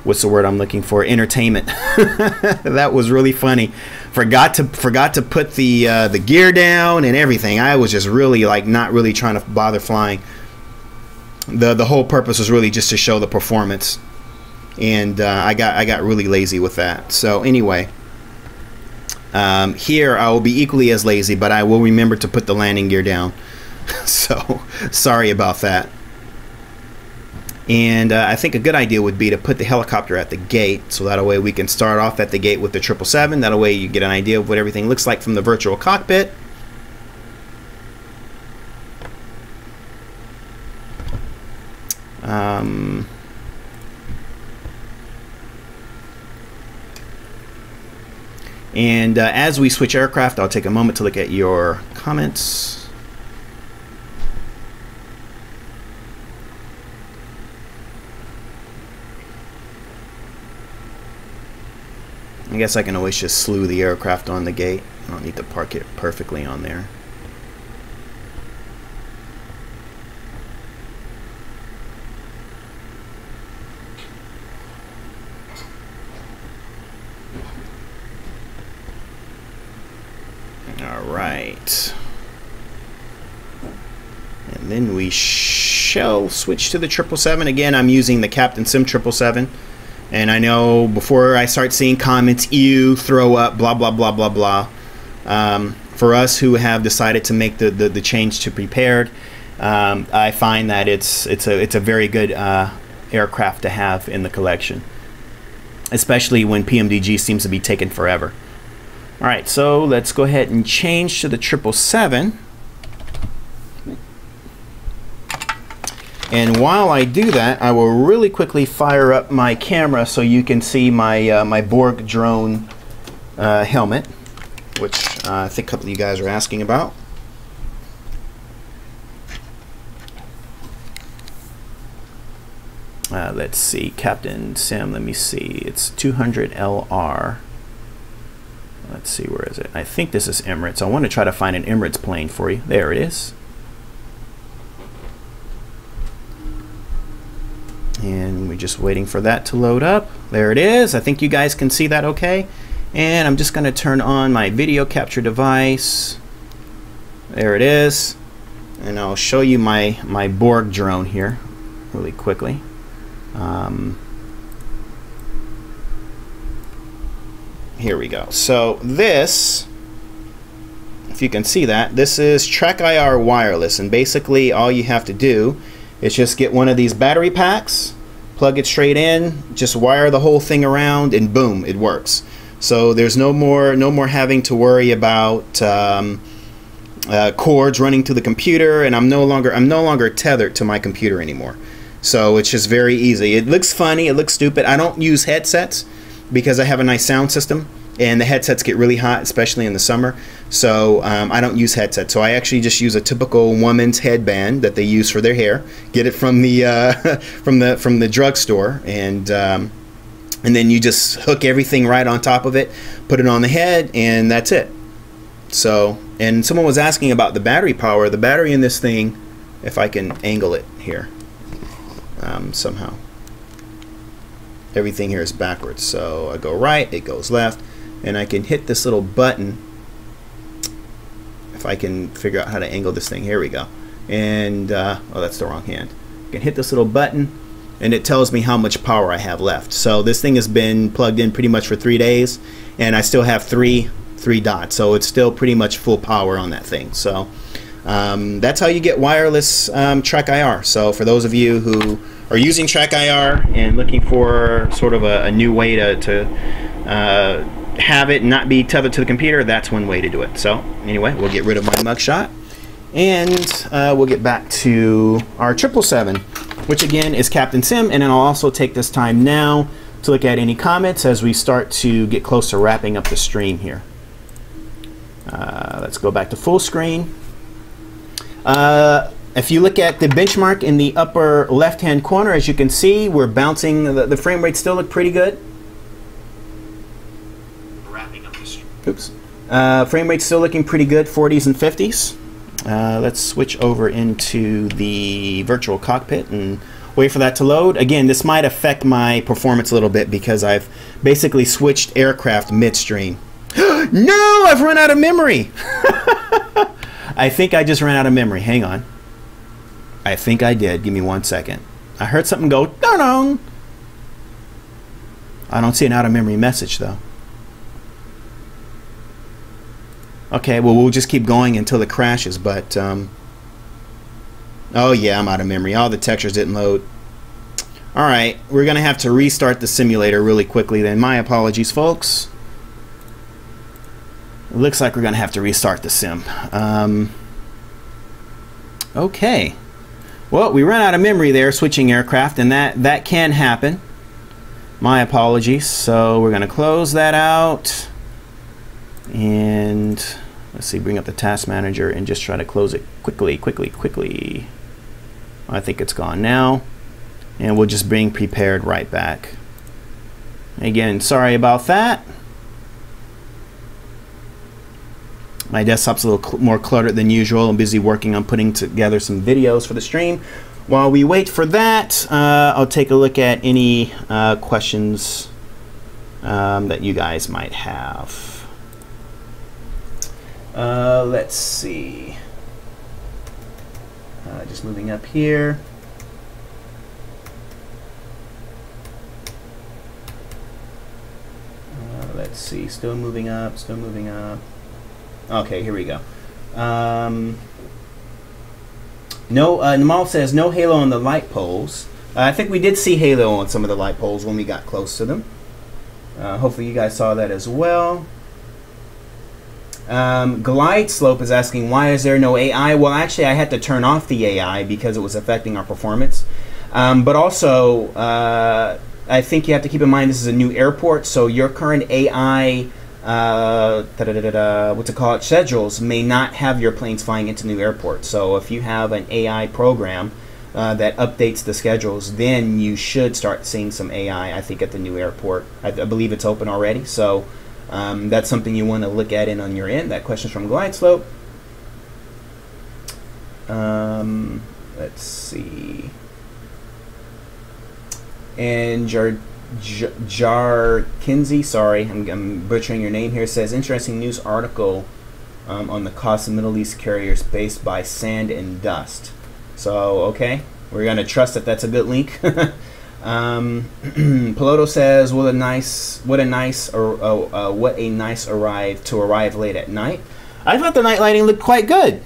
what's the word I'm looking for? Entertainment. That was really funny. Forgot to put the gear down and everything. I was just really like not really trying to bother flying. The whole purpose was really just to show the performance, and I got really lazy with that. So anyway, here I will be equally as lazy, but I will remember to put the landing gear down. So sorry about that. And I think a good idea would be to put the helicopter at the gate, so that way we can start off at the gate with the 777. That way you get an idea of what everything looks like from the virtual cockpit. And as we switch aircraft, I'll take a moment to look at your comments. I guess I can always just slew the aircraft on the gate. I don't need to park it perfectly on there. All right. And then we shall switch to the 777. Again, I'm using the Captain Sim 777. And I know before I start seeing comments, ew, throw up, blah, blah, blah, blah, blah. For us who have decided to make the change to prepared, I find that it's a very good aircraft to have in the collection, especially when PMDG seems to be taking forever. All right, so let's go ahead and change to the 777. And while I do that, I will really quickly fire up my camera so you can see my my Borg drone helmet, which I think a couple of you guys are asking about. Let's see, Captain Sim, let me see. It's 200 LR. Let's see, where is it? I think this is Emirates. I want to try to find an Emirates plane for you. There it is. And we're just waiting for that to load up. There it is. I think you guys can see that okay. And I'm just going to turn on my video capture device. There it is. And I'll show you my Borg drone here really quickly. Here we go. So this, if you can see that, this is TrackIR wireless. And basically all you have to do is just get one of these battery packs, plug it straight in, just wire the whole thing around, and boom, it works. So there's no more having to worry about cords running to the computer, and I'm no longer tethered to my computer anymore. So it's just very easy. It looks funny, it looks stupid. I don't use headsets because I have a nice sound system, and the headsets get really hot, especially in the summer. So I don't use headsets. So I actually just use a typical woman's headband that they use for their hair. Get it from the from the drugstore, and then you just hook everything right on top of it, put it on the head, and that's it. So, and someone was asking about the battery power. The battery in this thing, if I can angle it here somehow. Everything here is backwards. So I go right, it goes left, and I can hit this little button. If I can figure out how to angle this thing, here we go. And oh, that's the wrong hand. I can hit this little button, and it tells me how much power I have left. So this thing has been plugged in pretty much for 3 days, and I still have three dots. So it's still pretty much full power on that thing. So that's how you get wireless TrackIR. So for those of you who are using TrackIR and looking for sort of a new way to have it not be tethered to the computer, that's one way to do it. So anyway, we'll get rid of my mugshot, and we'll get back to our 777, which again is Captain Sim. And then I'll also take this time now to look at any comments as we start to get close to wrapping up the stream here. Let's go back to full screen. If you look at the benchmark in the upper left-hand corner, as you can see, we're bouncing. The frame rates still look pretty good. Wrapping up the stream. Oops. Frame rate's still looking pretty good, 40s and 50s. Let's switch over into the virtual cockpit and wait for that to load. Again, this might affect my performance a little bit because I've basically switched aircraft midstream. No, I've run out of memory. I think I just ran out of memory. Hang on. I think I did. Give me 1 second. I heard something go, dong. I don't see an out of memory message though. Okay, well, we'll just keep going until it crashes, but oh yeah, I'm out of memory. All the textures didn't load. All right, we're gonna have to restart the simulator really quickly then. My apologies, folks. It looks like we're gonna have to restart the sim. Okay. Well, we ran out of memory there switching aircraft, and that can happen. My apologies. So we're gonna close that out, and let's see, bring up the task manager and just try to close it quickly. I think it's gone now, and we'll just bring prepared right back. Again, sorry about that. My desktop's a little more cluttered than usual. I'm busy working on putting together some videos for the stream. While we wait for that, I'll take a look at any questions that you guys might have. Let's see. Just moving up here. Let's see. Still moving up. Still moving up. Okay, here we go. No, Namal says no halo on the light poles. I think we did see halo on some of the light poles when we got close to them. Hopefully you guys saw that as well. Glide Slope is asking, why is there no AI? Well, actually, I had to turn off the AI because it was affecting our performance. But also, I think you have to keep in mind this is a new airport, so your current AI what's it called, schedules may not have your planes flying into new airports. So if you have an AI program that updates the schedules, then you should start seeing some AI, I think, at the new airport. I believe it's open already, so that's something you want to look at on your end. That question's from Glide Slope. Let's see. And Jar Kinsey, sorry, I'm butchering your name here, says interesting news article on the cost of Middle East carriers based by sand and dust. So okay, we're gonna trust that that's a good link. Piloto says what a nice arrive late at night. I thought the night lighting looked quite good.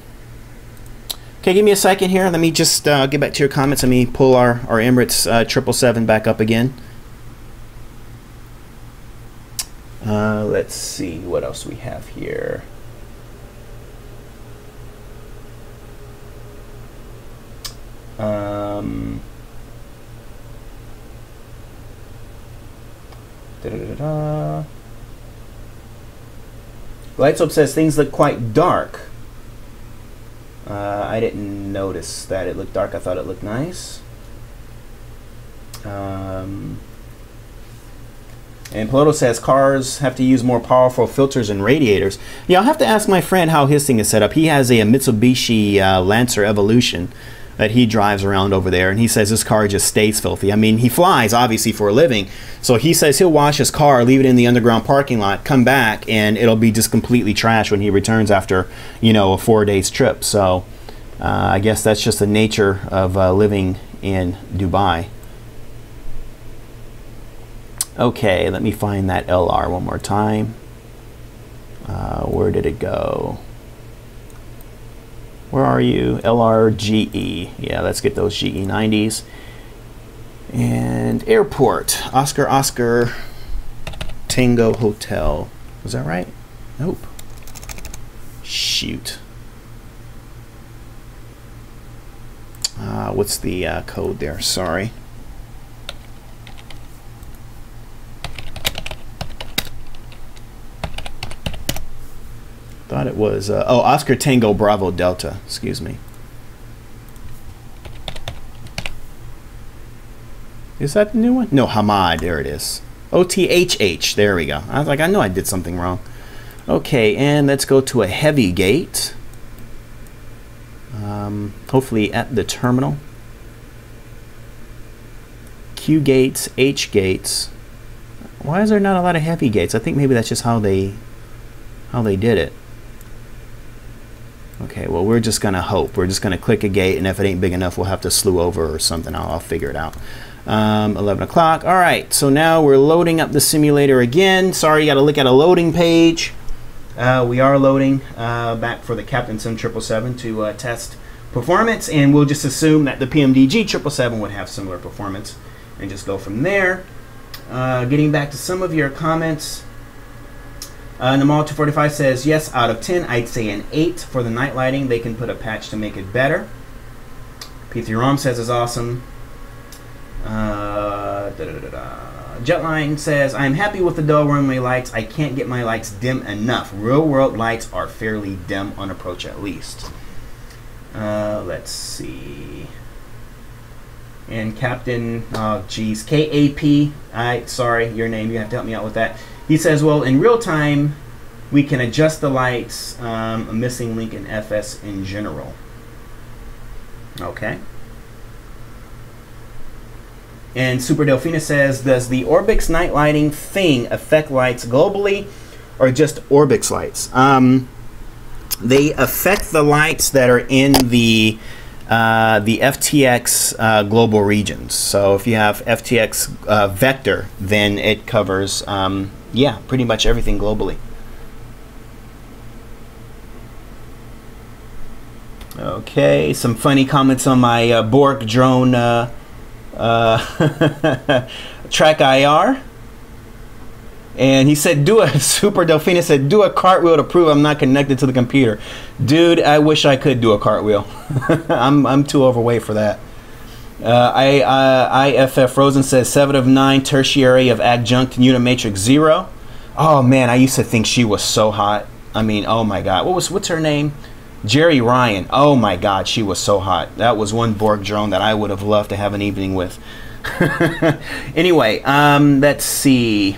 Okay, give me a second here. Let me just get back to your comments. Let me pull our Emirates 777 back up again. Let's see what else we have here. Lightsoap says things look quite dark. I didn't notice that it looked dark. I thought it looked nice. And Piloto says cars have to use more powerful filters and radiators. Yeah, I'll have to ask my friend how his thing is set up. He has a Mitsubishi Lancer Evolution that he drives around over there, and he says his car just stays filthy. I mean, he flies, obviously, for a living. So he says he'll wash his car, leave it in the underground parking lot, come back, and it'll be just completely trash when he returns after, you know, a 4 days trip. So I guess that's just the nature of living in Dubai. Okay, let me find that LR one more time. Where did it go? Where are you? LRGE. Yeah, let's get those GE90s. And airport, Oscar Tango Hotel. Was that right? Nope. Shoot. What's the code there? Sorry. Thought it was, oh, Oscar Tango Bravo Delta. Excuse me. Is that the new one? No, Hamad. There it is. OTHH. There we go. I was like, I know I did something wrong. Okay, and let's go to a heavy gate. Hopefully at the terminal. Q gates, H gates. Why is there not a lot of heavy gates? I think maybe that's just how they did it. Okay, well, we're just gonna hope. We're just gonna click a gate, and if it ain't big enough, we'll have to slew over or something. I'll figure it out. 11 o'clock. All right, so now we're loading up the simulator again. Sorry, you got to look at a loading page. We are loading back for the Captain Sim 777 to test performance, and we'll just assume that the PMDG 777 would have similar performance and just go from there. Getting back to some of your comments. Namal 245 says, yes, out of 10, I'd say an 8 for the night lighting. They can put a patch to make it better. P3 Rom says is awesome. Jetline says, I'm happy with the Doha runway lights. I can't get my lights dim enough. Real world lights are fairly dim on approach at least. Let's see. And Captain, oh geez, KAP, sorry, your name, you have to help me out with that. He says, well, in real time, we can adjust the lights. A missing link in FS in general. Okay. And Super Delphina says, does the Orbix night lighting thing affect lights globally or just Orbix lights? They affect the lights that are in the FTX global regions. So if you have FTX vector, then it covers, yeah, pretty much everything globally. Okay, some funny comments on my Borg drone track IR, and he said, Super Delphina said, do a cartwheel to prove I'm not connected to the computer. Dude, I wish I could do a cartwheel. I'm too overweight for that. IFF Rosen says 7 of 9 tertiary of adjunct unit matrix 0. Oh man, I used to think she was so hot. I mean, oh my god, what's her name? Jerry Ryan. Oh my god, she was so hot. That was one Borg drone that I would have loved to have an evening with. Anyway, let's see.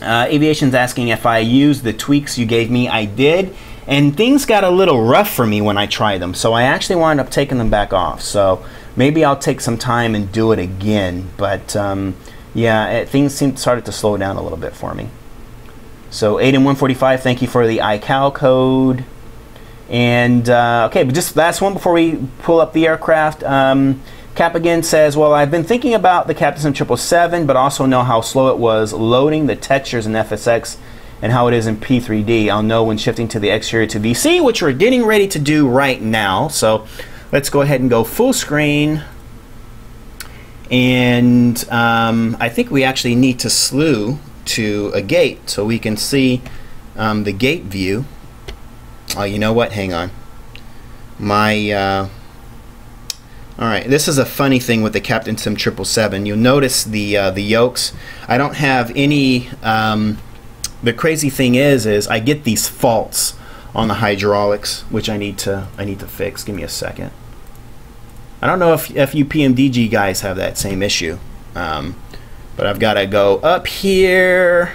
Aviation's asking if I used the tweaks you gave me. I did, and things got a little rough for me when I tried them, so I actually wound up taking them back off. So maybe I'll take some time and do it again, but yeah, things started to slow down a little bit for me. So 8-145, thank you for the iCal code. And okay, but just last one before we pull up the aircraft. Cap again says, well, I've been thinking about the Captain Sim 777, but also know how slow it was loading the textures in FSX and how it is in P3D. I'll know when shifting to the exterior to VC, which we're getting ready to do right now. So let's go ahead and go full screen. And I think we actually need to slew to a gate so we can see the gate view. Oh, you know what? Hang on. My all right. This is a funny thing with the Captain Sim 777. You'll notice the yokes. I don't have any. The crazy thing is I get these faults on the hydraulics, which I need to fix. Give me a second. I don't know if you PMDG guys have that same issue, but I've got to go up here.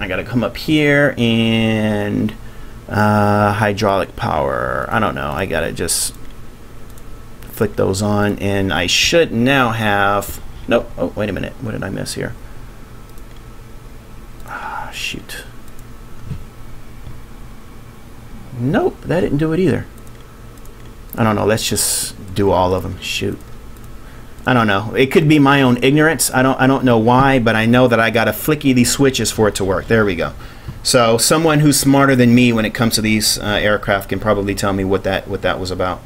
I gotta come up here and hydraulic power. I don't know. I gotta just flick those on, and I should now have. Nope. Oh, wait a minute. What did I miss here? Ah, shoot. Nope, that didn't do it either. I don't know. Let's just do all of them. Shoot. I don't know. It could be my own ignorance. I don't know why, but I know that I gotta flicky these switches for it to work. There we go. So someone who's smarter than me when it comes to these aircraft can probably tell me what that was about.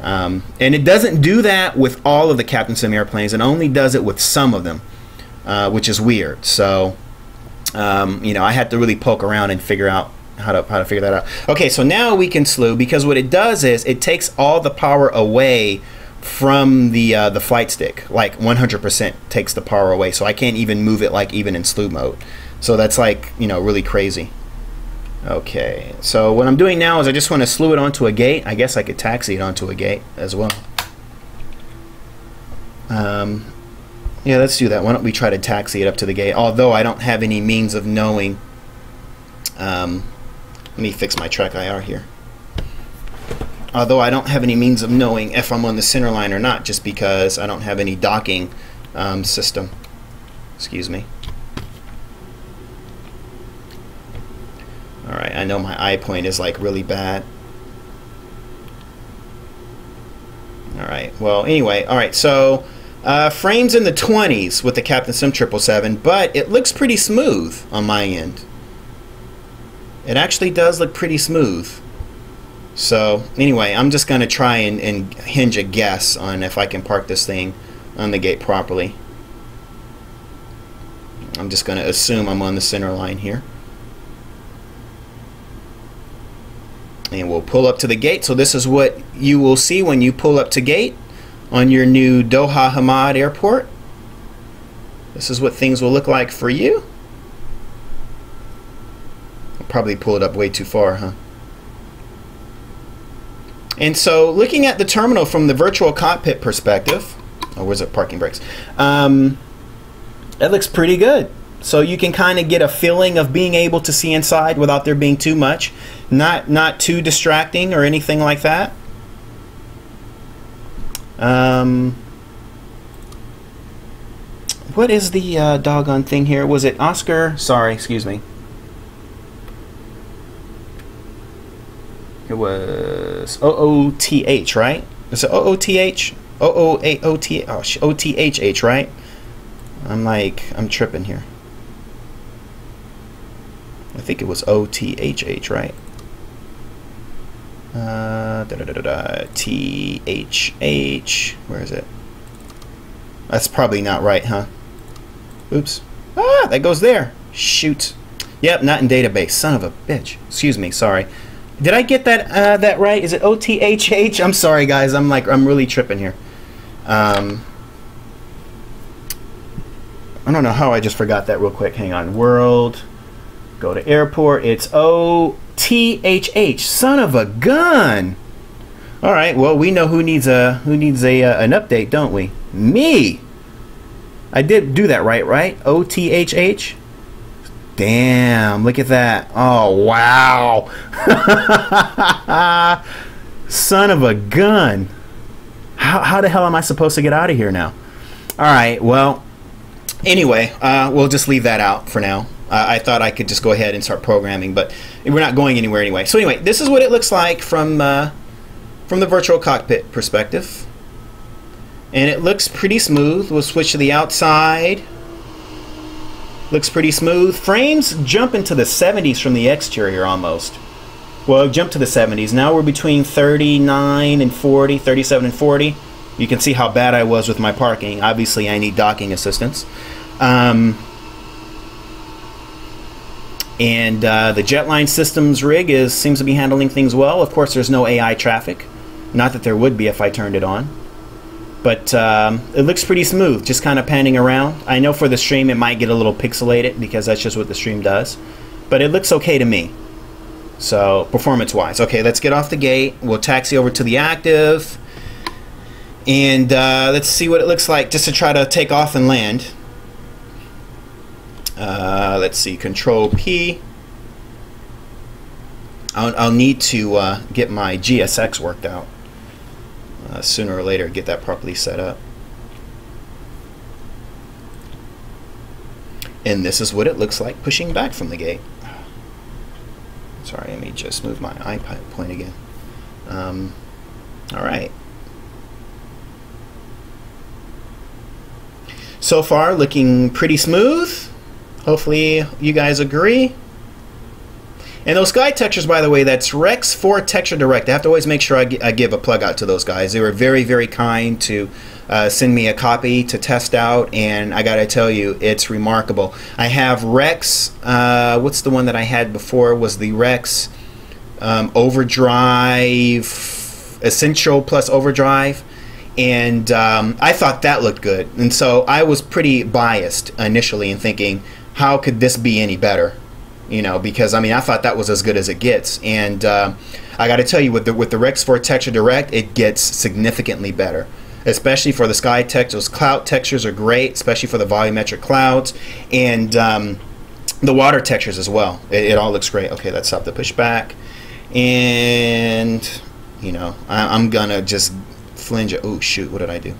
And it doesn't do that with all of the Captain Sim airplanes. It only does it with some of them, which is weird. So you know, I had to really poke around and figure out how to figure that out. Okay, so now we can slew, because what it does is it takes all the power away from the flight stick. Like 100% takes the power away, so I can't even move it, like even in slew mode. So that's like, you know, really crazy. Okay, so what I'm doing now is I just want to slew it onto a gate. I guess I could taxi it onto a gate as well. Yeah, let's do that. Why don't we try to taxi it up to the gate? Although I don't have any means of knowing. Let me fix my track IR here. Although I don't have any means of knowing if I'm on the center line or not, just because I don't have any docking system. Excuse me. Alright, I know my eye point is like really bad. Alright, well anyway, alright, so frames in the 20s with the Captain Sim 777, but it looks pretty smooth on my end. It actually does look pretty smooth. So anyway, I'm just going to try and hinge a guess on if I can park this thing on the gate properly. I'm just going to assume I'm on the center line here. And we'll pull up to the gate. So this is what you will see when you pull up to gate on your new Doha Hamad airport. This is what things will look like for you. I'll probably pull it up way too far, huh? And so looking at the terminal from the virtual cockpit perspective, oh, where's it? Parking brakes. That looks pretty good. So you can kind of get a feeling of being able to see inside without there being too much. Not too distracting or anything like that. What is the doggone thing here? Was it Oscar? Sorry, excuse me. It was OOTH, right? Is it OOTH? OOTH, right? I'm tripping here. I think it was OTHH, right? THH. Where is it? That's probably not right, huh? Oops. Ah, that goes there. Shoot. Yep, not in database. Son of a bitch. Excuse me. Sorry. Did I get that that right? Is it OTHH? I'm sorry, guys. I'm really tripping here. I don't know how I just forgot that real quick. Hang on. World. Go to airport. It's OTHH. Son of a gun. All right. Well, we know who needs an update, don't we? Me. I did do that right? OTHH. Damn, look at that. Oh, wow. Son of a gun. How the hell am I supposed to get out of here now? All right, well, anyway, we'll just leave that out for now. I thought I could just go ahead and start programming, but we're not going anywhere anyway. So anyway, this is what it looks like from the virtual cockpit perspective. And it looks pretty smooth. We'll switch to the outside. Looks pretty smooth. Frames jump into the 70s from the exterior almost. Well, jump to the 70s. Now we're between 39 and 40, 37 and 40. You can see how bad I was with my parking. Obviously, I need docking assistance. And the Jetline Systems rig seems to be handling things well. Of course, there's no AI traffic. Not that there would be if I turned it on. But it looks pretty smooth, just kind of panning around. I know for the stream it might get a little pixelated because that's just what the stream does. But it looks okay to me. So, performance-wise. Okay, let's get off the gate. We'll taxi over to the active. And let's see what it looks like just to try to take off and land. Let's see, Control P. I'll need to get my GSX worked out. Sooner or later, get that properly set up. And this is what it looks like pushing back from the gate. Sorry, let me just move my iPad point again. All right. So far, looking pretty smooth. Hopefully, you guys agree. And those sky textures, by the way, that's Rex for Texture Direct. I have to always make sure I give a plug out to those guys. They were very, very kind to send me a copy to test out, and I gotta tell you, it's remarkable. I have Rex, what's the one that I had before? Was the Rex Overdrive Essential plus Overdrive, and I thought that looked good, and so I was pretty biased initially in thinking, how could this be any better? You know, because I mean, I thought that was as good as it gets, and I got to tell you, with the Rex 4 Texture Direct, it gets significantly better, especially for the sky text. Those cloud textures are great, especially for the volumetric clouds, and the water textures as well. It all looks great. Okay, let's stop the pushback, and you know, I'm gonna just flinge it. Oh shoot, what did I do?